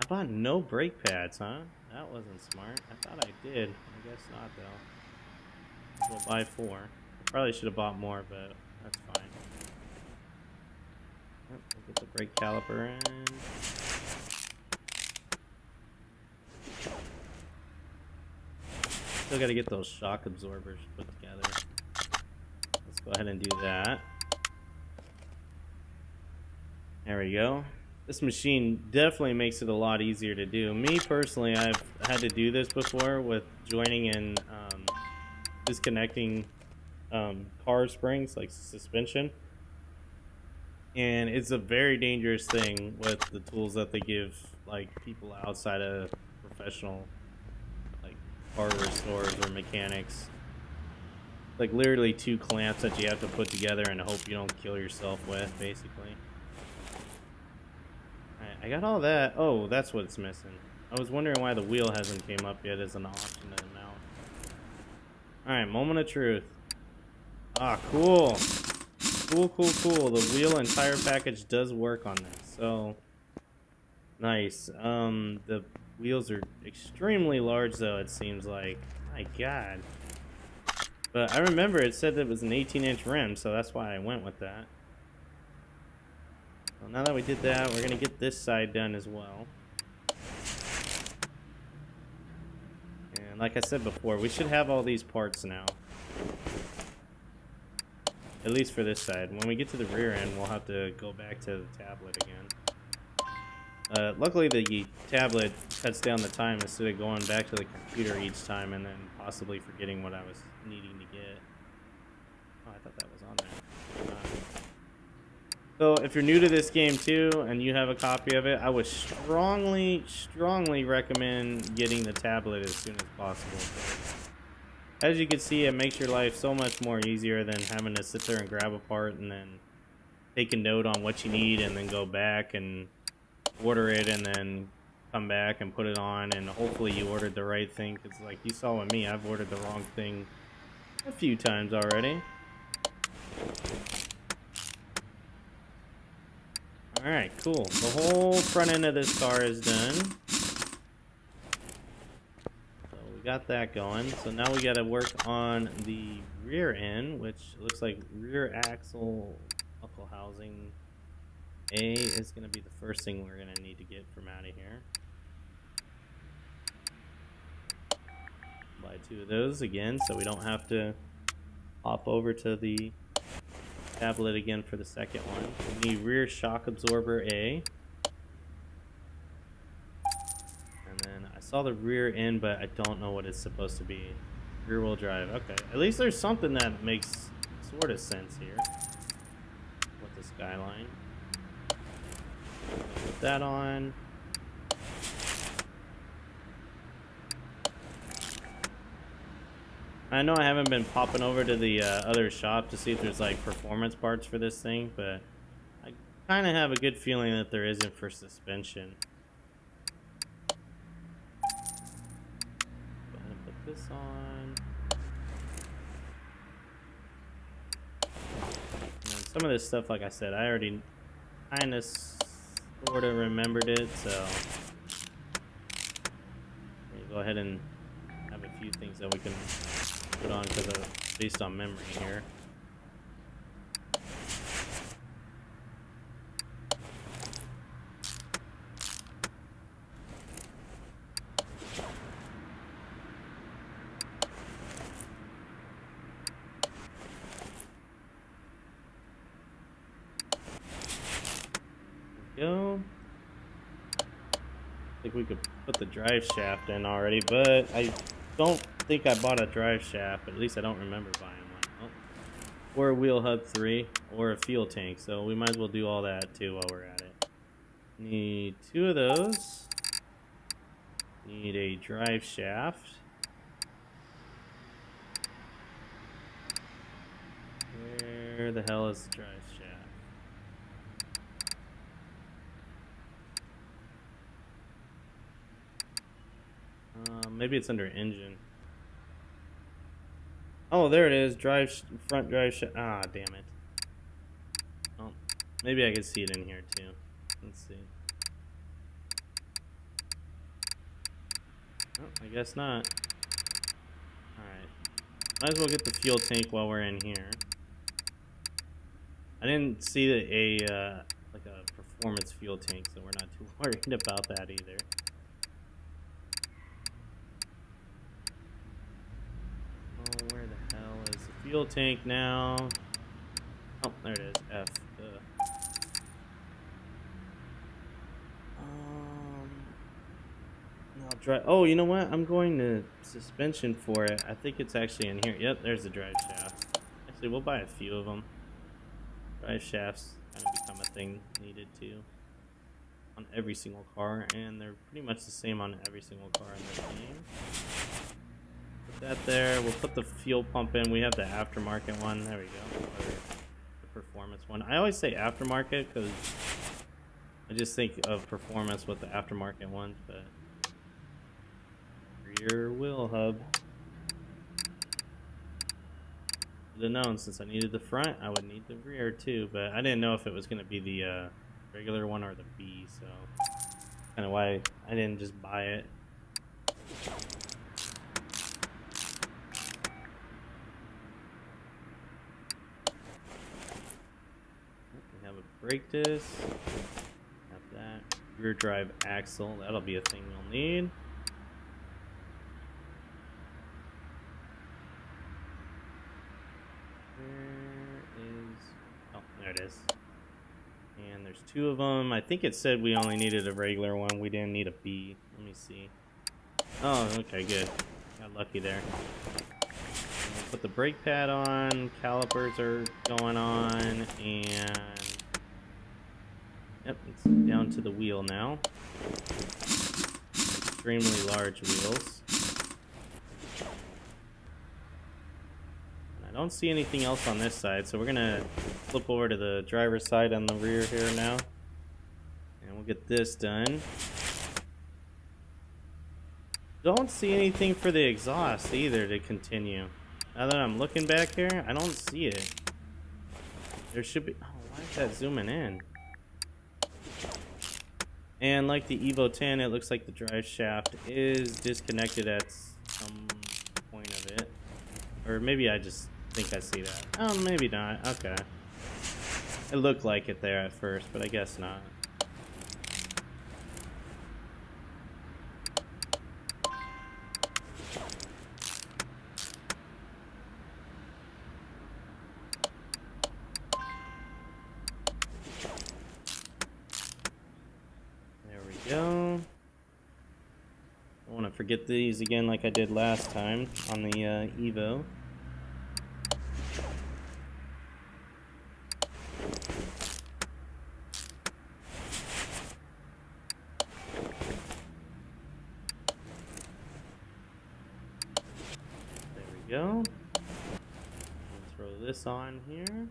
I bought no brake pads, huh? That wasn't smart. I thought I did. I guess not though. We'll buy 4. I probably should have bought more, but that's fine. brake caliper in. Still got to get those shock absorbers put together. Let's go ahead and do that. There we go. This machine definitely makes it a lot easier to do. Me personally, I've had to do this before with joining and disconnecting car springs, like suspension. And it's a very dangerous thing with the tools that they give like people outside of professional like hardware stores or mechanics. Like literally 2 clamps that you have to put together and hope you don't kill yourself with, basically. Alright, I got all that. Oh, that's what it's missing. I was wondering why the wheel hasn't came up yet as an option to mount. Alright, moment of truth. Ah, cool. Cool. The wheel and tire package does work on this, so nice. The wheels are extremely large, though, it seems like. My God. But I remember it said that it was an 18-inch rim, so that's why I went with that. Well, now that we did that, we're gonna get this side done as well. And like I said before, we should have all these parts now. At least for this side. When we get to the rear end, we'll have to go back to the tablet again. Luckily, the tablet cuts down the time instead of going back to the computer each time and then possibly forgetting what I was needing to get. Oh, I thought that was on there. So, if you're new to this game too, and you have a copy of it, I would strongly recommend getting the tablet as soon as possible. As you can see, it makes your life so much more easier than having to sit there and grab a part and then take a note on what you need and then go back and order it and then come back and put it on, and hopefully you ordered the right thing, because like you saw with me, I've ordered the wrong thing a few times already. Alright, cool. The whole front end of this car is done. Got that going, so now we got to work on the rear end, which looks like rear axle buckle housing A is going to be the first thing we're going to need to get from out of here. Buy 2 of those again so we don't have to hop over to the tablet again for the second one. We need rear shock absorber A. I saw the rear end, but I don't know what it's supposed to be. Rear wheel drive. Okay, at least there's something that makes sort of sense here with the Skyline. Put that on. I know I haven't been popping over to the other shop to see if there's like performance parts for this thing, but I kind of have a good feeling that there isn't for suspension. This on. And some of this stuff, like I said, I already kind of sort of remembered it, so we'll go ahead and have a few things that we can put on because based on memory here. Go. I think we could put the drive shaft in already, but I don't think I bought a drive shaft. At least I don't remember buying one. Oh. Or a wheel hub 3, or a fuel tank. So we might as well do all that too while we're at it. Need 2 of those. Need a drive shaft. Where the hell is the drive shaft? Maybe it's under engine. Oh, there it is. Front drive shaft. Ah, damn it. Oh, maybe I can see it in here too. Let's see. Oh, I guess not. Alright. Might as well get the fuel tank while we're in here. I didn't see that like a performance fuel tank, so we're not too worried about that either. Oh, where the hell is the fuel tank now? Oh, there it is. F. I'll drive. Oh, you know what? I'm going to suspension for it. I think it's actually in here. Yep, there's the drive shaft. Actually, we'll buy a few of them. Drive shafts kind of become a thing needed too on every single car, and they're pretty much the same on every single car in this game. Put that there. We'll put the fuel pump in. We have the aftermarket one. There we go. Or the performance one. I always say aftermarket because I just think of performance with the aftermarket one, but rear wheel hub. Should have known since I needed the front, I would need the rear too, but I didn't know if it was going to be the regular one or the B, so kind of why I didn't just buy it. We have a brake disc, have that rear drive axle, that'll be a thing we'll need. There it is. And there's two of them. I think it said we only needed a regular one. We didn't need a B. Let me see. Oh, okay, good. Got lucky there. We'll put the brake pad on. Calipers are going on. And yep, it's down to the wheel now. Extremely large wheels. I don't see anything else on this side, so we're gonna flip over to the driver's side on the rear here now, and we'll get this done. Don't see anything for the exhaust either to continue. Now that I'm looking back here, I don't see it. There should be. Oh, why is that zooming in? And like the Evo 10, it looks like the drive shaft is disconnected at some point of it, or maybe I just think I see that. Oh, maybe not. Okay. It looked like it there at first, but I guess not. There we go. I want to forget these again like I did last time on the Evo. Go. Throw this on here.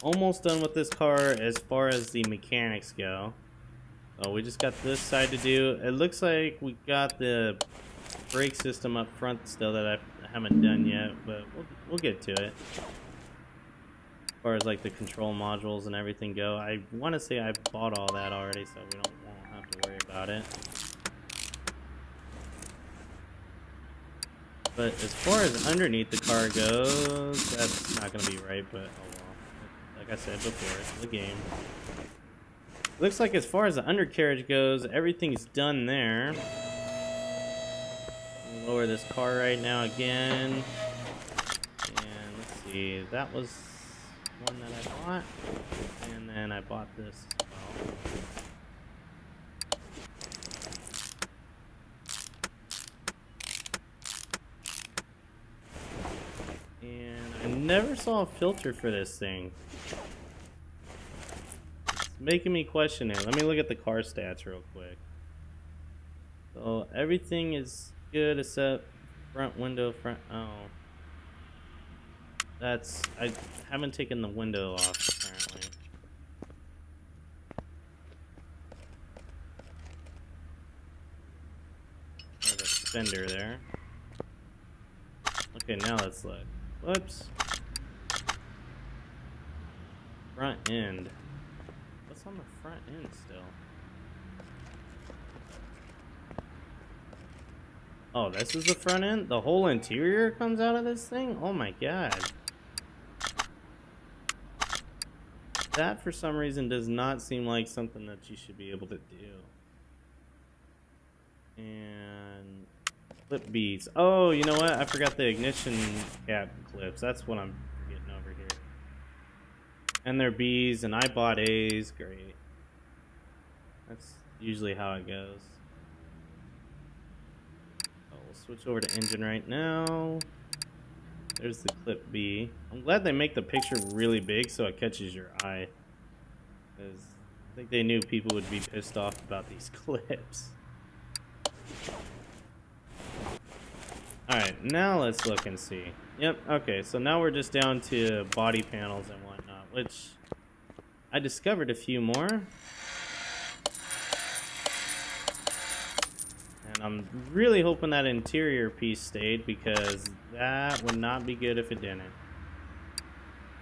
Almost done with this car as far as the mechanics go. Oh, we just got this side to do. It looks like we got the brake system up front still that I haven't done yet, but we'll get to it. As far as like the control modules and everything go, I want to say I bought all that already, so we won't have to worry about it. But as far as underneath the car goes, that's not going to be right, but oh well. Like I said before, it's the game. Looks like as far as the undercarriage goes, everything's done there. Lower this car right now again. And let's see, that was one that I bought. And then I bought this as well. I never saw a filter for this thing. It's making me question it. Let me look at the car stats real quick. So everything is good except front window, oh. I haven't taken the window off apparently. There's a fender there. Okay, now let's look. Whoops. Front end. What's on the front end still? Oh, this is the front end? The whole interior comes out of this thing? Oh my god. That, for some reason, does not seem like something that you should be able to do. And clip beads. Oh, you know what? I forgot the ignition cap clips. That's what I'm forgetting over here. And they're B's, and I bought A's. Great. That's usually how it goes. Oh, we'll switch over to engine right now. There's the clip B. I'm glad they make the picture really big so it catches your eye. Because I think they knew people would be pissed off about these clips. Alright, now let's look and see. Yep, okay, so now we're just down to body panels and whatnot, which I discovered a few more. And I'm really hoping that interior piece stayed, because that would not be good if it didn't.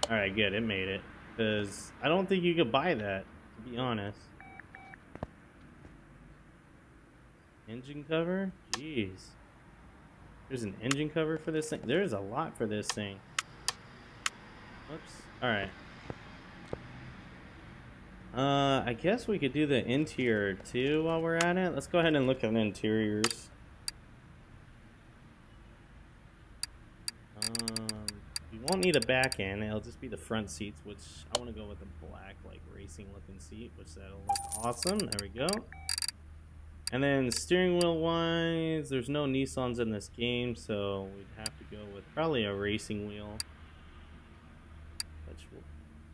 Alright, good, it made it. Because I don't think you could buy that, to be honest. Engine cover? Jeez. There's an engine cover for this thing? There's a lot for this thing. Whoops. Alright. I guess we could do the interior too while we're at it. Let's go ahead and look at the interiors. We won't need a back end. It'll just be the front seats, which I want to go with a black, like, racing looking seat, which that'll look awesome. There we go. And then steering wheel wise, there's no Nissans in this game, so we'd have to go with probably a racing wheel, which we'll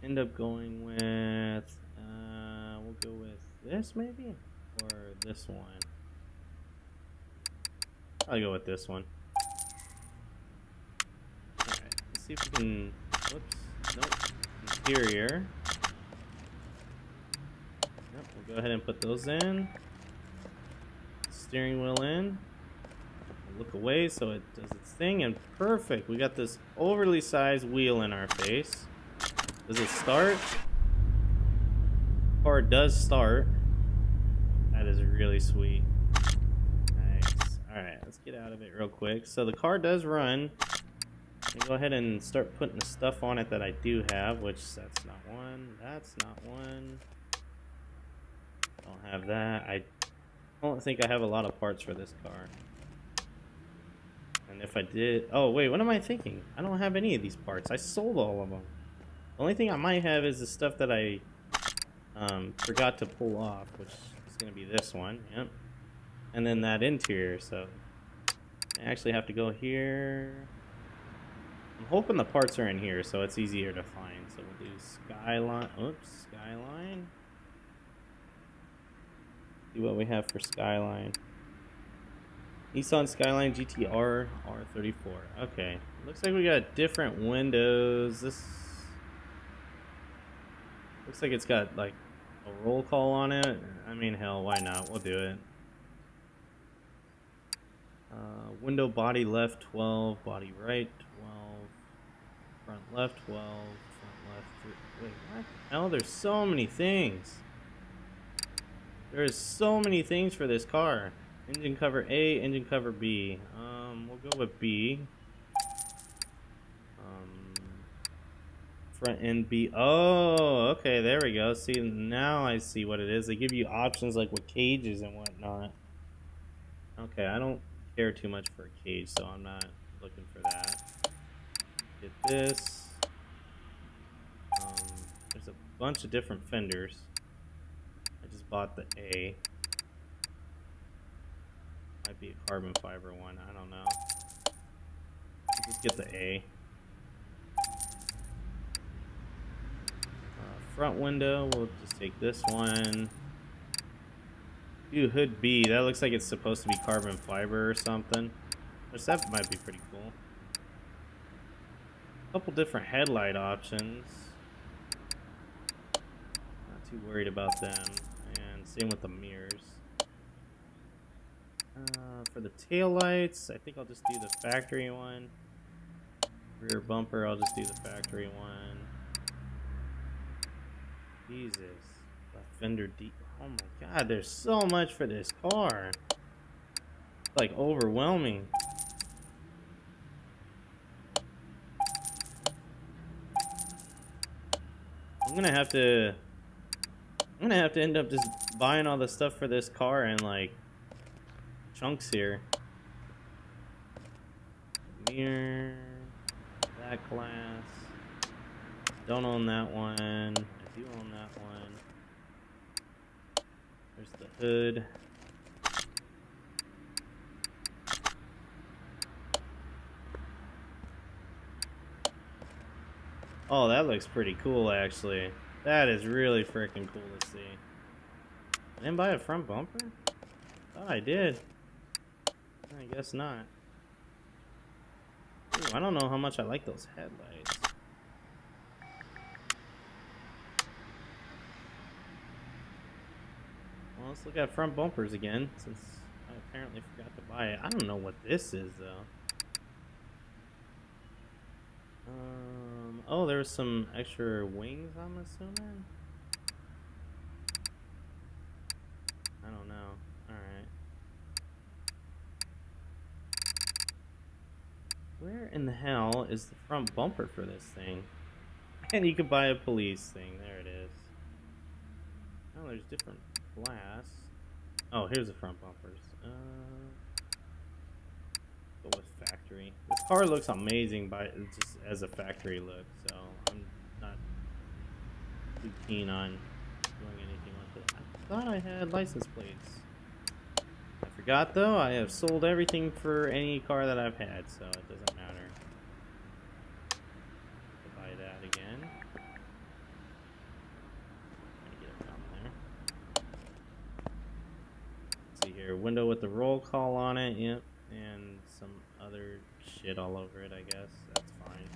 end up going with, we'll go with this maybe, or this one. I'll go with this one. Alright, let's see if we can, whoops, nope, interior. Yep, we'll go ahead and put those in. Steering wheel in. We'll look away so it does its thing, and perfect. We got this overly sized wheel in our face. Does it start? Car does start. That is really sweet. Nice. Alright, let's get out of it real quick. So the car does run. I'll go ahead and start putting the stuff on it that I do have, which that's not one. That's not one. Don't have that. I don't think I have a lot of parts for this car. And if I did... Oh, wait, what am I thinking? I don't have any of these parts. I sold all of them. The only thing I might have is the stuff that I forgot to pull off, which is going to be this one. Yep. And then that interior, so... I actually have to go here. I'm hoping the parts are in here, so it's easier to find. So we'll do Skyline. Oops, Skyline. See what we have for Skyline. Nissan Skyline GTR R34. Okay, looks like we got different windows. This looks like it's got like a roll call on it. I mean, hell, why not? We'll do it. Window body left 12, body right 12, front left 12, front left 3. Wait, what? Hell, there's so many things. There's so many things for this car. Engine cover A, engine cover B. We'll go with B. Front end B. Oh, okay, there we go. See, now I see what it is. They give you options like with cages and whatnot. Okay, I don't care too much for a cage, so I'm not looking for that. Get this. There's a bunch of different fenders. I just bought the A. Might be a carbon fiber one, I don't know. Just get the A. Front window, we'll just take this one. Do hood B, that looks like it's supposed to be carbon fiber or something. Which that might be pretty cool. A couple different headlight options. Not too worried about them. And same with the mirrors. For the tail lights, I think I'll just do the factory one. Rear bumper, I'll just do the factory one. Jesus. The fender deep. Oh my god, there's so much for this car. It's like overwhelming. I'm gonna have to end up just buying all the stuff for this car in like chunks here. Mirror, that glass. Don't own that one. I do own that one. There's the hood. Oh, that looks pretty cool, actually. That is really freaking cool to see. I didn't buy a front bumper? Thought I did. I guess not. Ooh, I don't know how much I like those headlights. Well, let's look at front bumpers again, since I apparently forgot to buy it. I don't know what this is, though. Oh, there's some extra wings, I'm assuming? I don't know. Alright. Where in the hell is the front bumper for this thing? And you could buy a police thing. There it is. Oh, there's different glass. Oh, here's the front bumpers. Go with factory. This car looks amazing just as a factory look, so I'm not too keen on doing anything with it. I thought I had license plates. I forgot though. I have sold everything for any car that I've had, so it doesn't matter. I'll buy that again. Get it down there. Let's see here. Window with the roll call on it. Yep. And some other shit all over it, I guess. That's fine.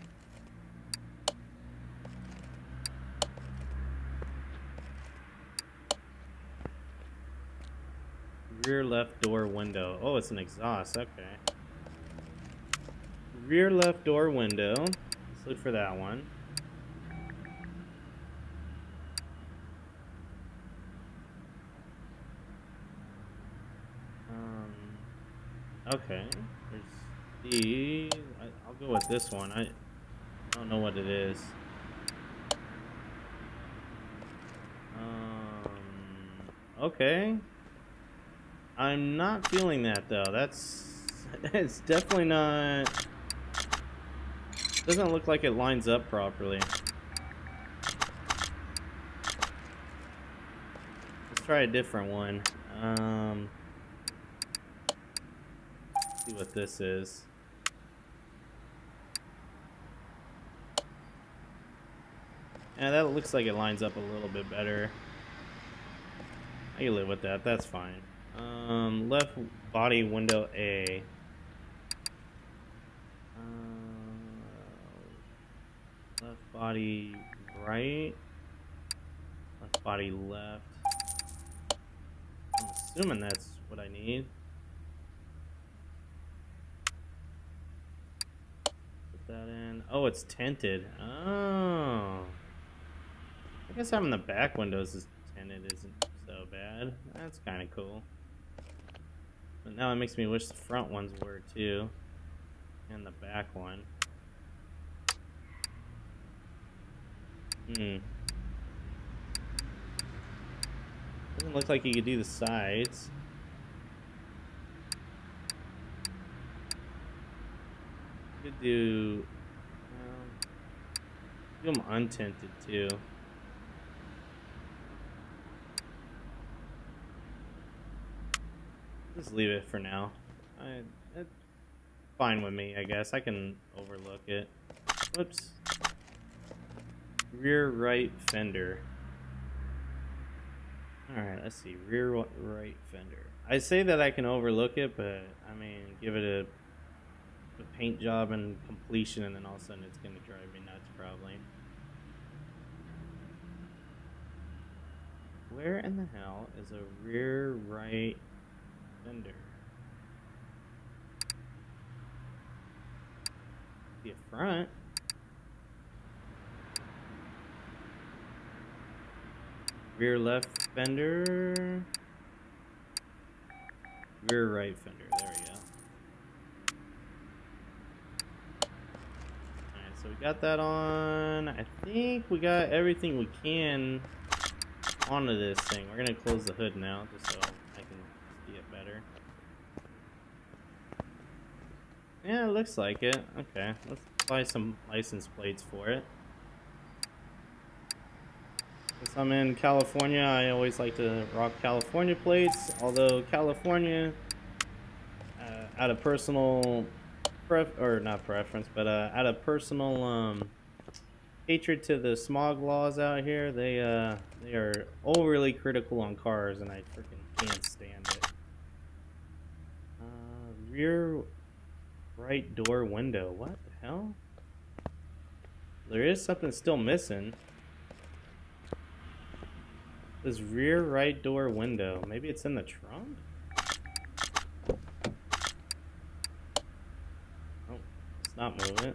Rear left door window. Oh, it's an exhaust. Okay. Rear left door window. Let's look for that one. Okay. There's these. I'll go with this one. I don't know what it is. Okay. I'm not feeling that though. It's definitely not. Doesn't look like it lines up properly. Let's try a different one. See what this is. Yeah, that looks like it lines up a little bit better. I can live with that. That's fine. Left body window A. Left body right. Left body left. I'm assuming that's what I need. Put that in. Oh, it's tinted. Oh. I guess having the back windows is tinted isn't so bad. That's kind of cool. But now it makes me wish the front ones were too. And the back one. Doesn't look like you could do the sides. You could do them untinted too. Just leave it for now. It's fine with me, I guess. I can overlook it. Whoops. Rear right fender. Alright, let's see. Rear right fender. I say that I can overlook it, but I mean, give it a paint job and completion, and then all of a sudden it's going to drive me nuts, probably. Where in the hell is a rear right fender? The front. Rear left fender. Rear right fender. There we go. Alright, so we got that on. I think we got everything we can onto this thing. We're gonna close the hood now, just so I can see it better. Yeah, it looks like it. Okay, let's apply some license plates for it. Since I'm in California, I always like to rock California plates, although California, out of personal not preference, but out of personal hatred to the smog laws out here, they are overly critical on cars, and I freaking can't stand it. Rear right door window. What the hell? There is something still missing. This rear right door window. Maybe it's in the trunk? Oh, it's not moving.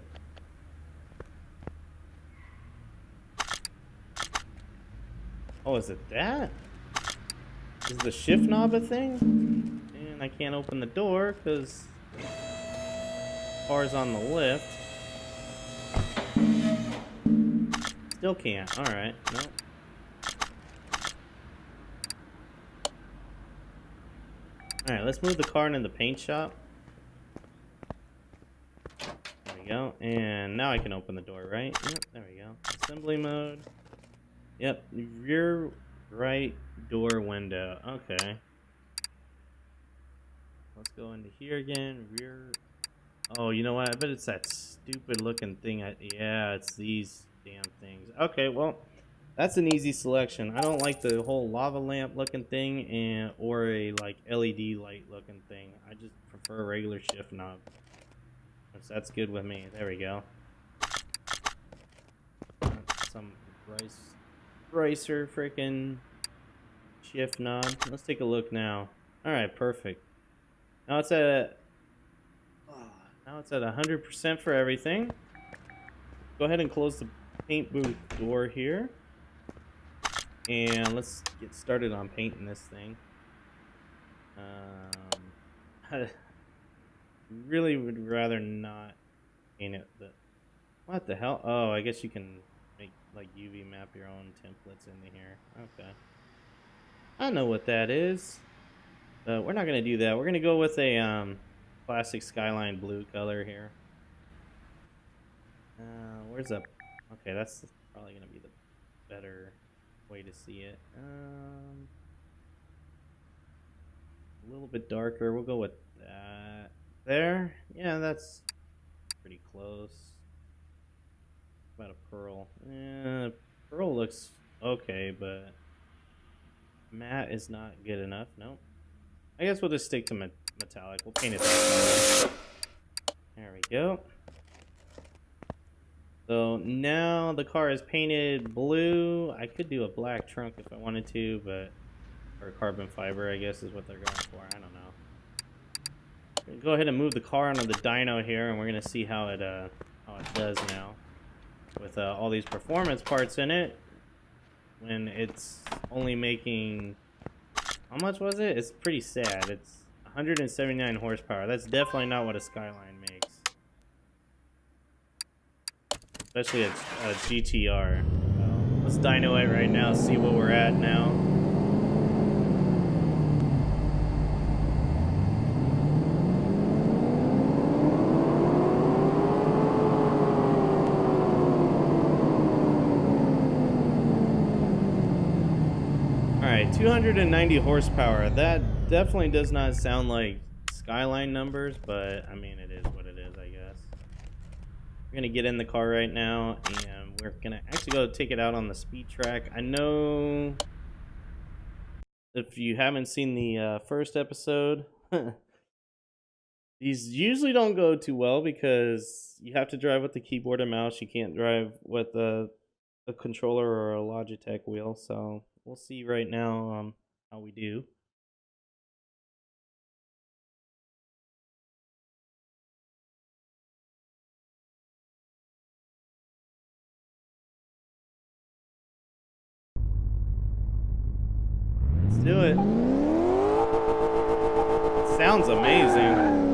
Oh, is it that? Is the shift knob a thing? And I can't open the door because the car's on the lift. Still can't. Alright, nope. Alright, let's move the car into the paint shop. There we go. And now I can open the door, right? Yep, there we go. Assembly mode. Yep, rear right door window. Okay. Let's go into here again. Rear. Oh, you know what? I bet it's that stupid looking thing. Yeah, it's these damn things. Okay, well, that's an easy selection. I don't like the whole lava lamp looking thing or a like LED light looking thing. I just prefer a regular shift knob. So that's good with me. There we go. Some Ricer freaking shift knob. Let's take a look now. All right, perfect. Now it's at 100% for everything. Go ahead and close the paint booth door here, and let's get started on painting this thing. I really would rather not paint it. But what the hell? Oh, I guess you can make like UV map your own templates into here. Okay, I know what that is, but we're not gonna do that. We're gonna go with a classic Skyline blue color here. Where's the? Okay, that's probably gonna be the better way to see it. A little bit darker. We'll go with that. There. Yeah, that's pretty close. About a pearl. Pearl looks okay, but matte is not good enough. Nope. I guess we'll just stick to metallic. We'll paint it that color. There we go. So now the car is painted blue. I could do a black trunk if I wanted to, but or carbon fiber, I guess, is what they're going for. I don't know. Go ahead and move the car onto the dyno here, and we're gonna see how it does now with all these performance parts in it. When it's only making, how much was it? It's pretty sad. It's 179 horsepower. That's definitely not what a Skyline makes, especially a GTR. So let's dyno it right now. See what we're at now. Alright, 290 horsepower. That definitely does not sound like Skyline numbers, but I mean, it is what it is, I guess. We're gonna get in the car right now, and we're gonna actually go take it out on the speed track. I know if you haven't seen the first episode, these usually don't go too well because you have to drive with the keyboard and mouse. You can't drive with a controller or a Logitech wheel, so we'll see right now how we do. Let's do it. Sounds amazing.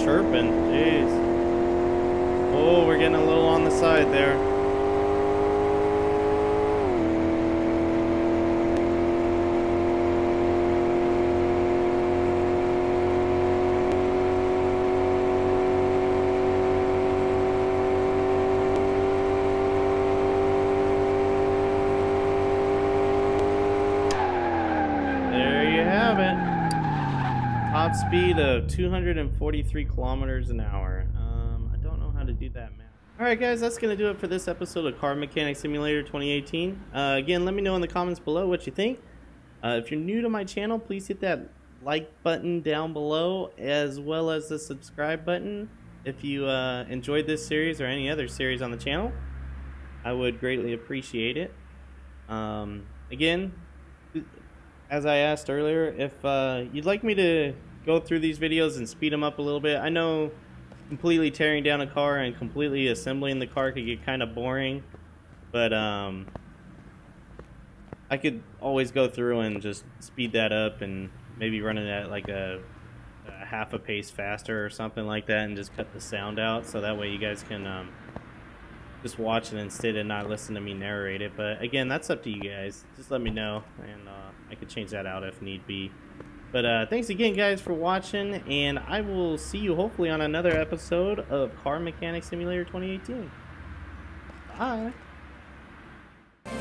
chirping. Jeez. Oh, we're getting a little on the side there. There you have it. Top speed of 243 kilometers an hour. I don't know how to do that math. Alright guys, that's going to do it for this episode of Car Mechanic Simulator 2018. Again, let me know in the comments below what you think. If you're new to my channel, please hit that like button down below, as well as the subscribe button if you enjoyed this series or any other series on the channel. I would greatly appreciate it. Again, as I asked earlier, if you'd like me to go through these videos and speed them up a little bit. I know completely tearing down a car and completely assembling the car could get kind of boring, but I could always go through and just speed that up and maybe run it at like a half a pace faster or something like that, and just cut the sound out so that way you guys can just watch it instead of not listen to me narrate it. But again, that's up to you guys. Just let me know, and I could change that out if need be. But thanks again, guys, for watching, and I will see you hopefully on another episode of Car Mechanic Simulator 2018. Bye.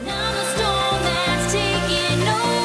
Now the storm that's taking over.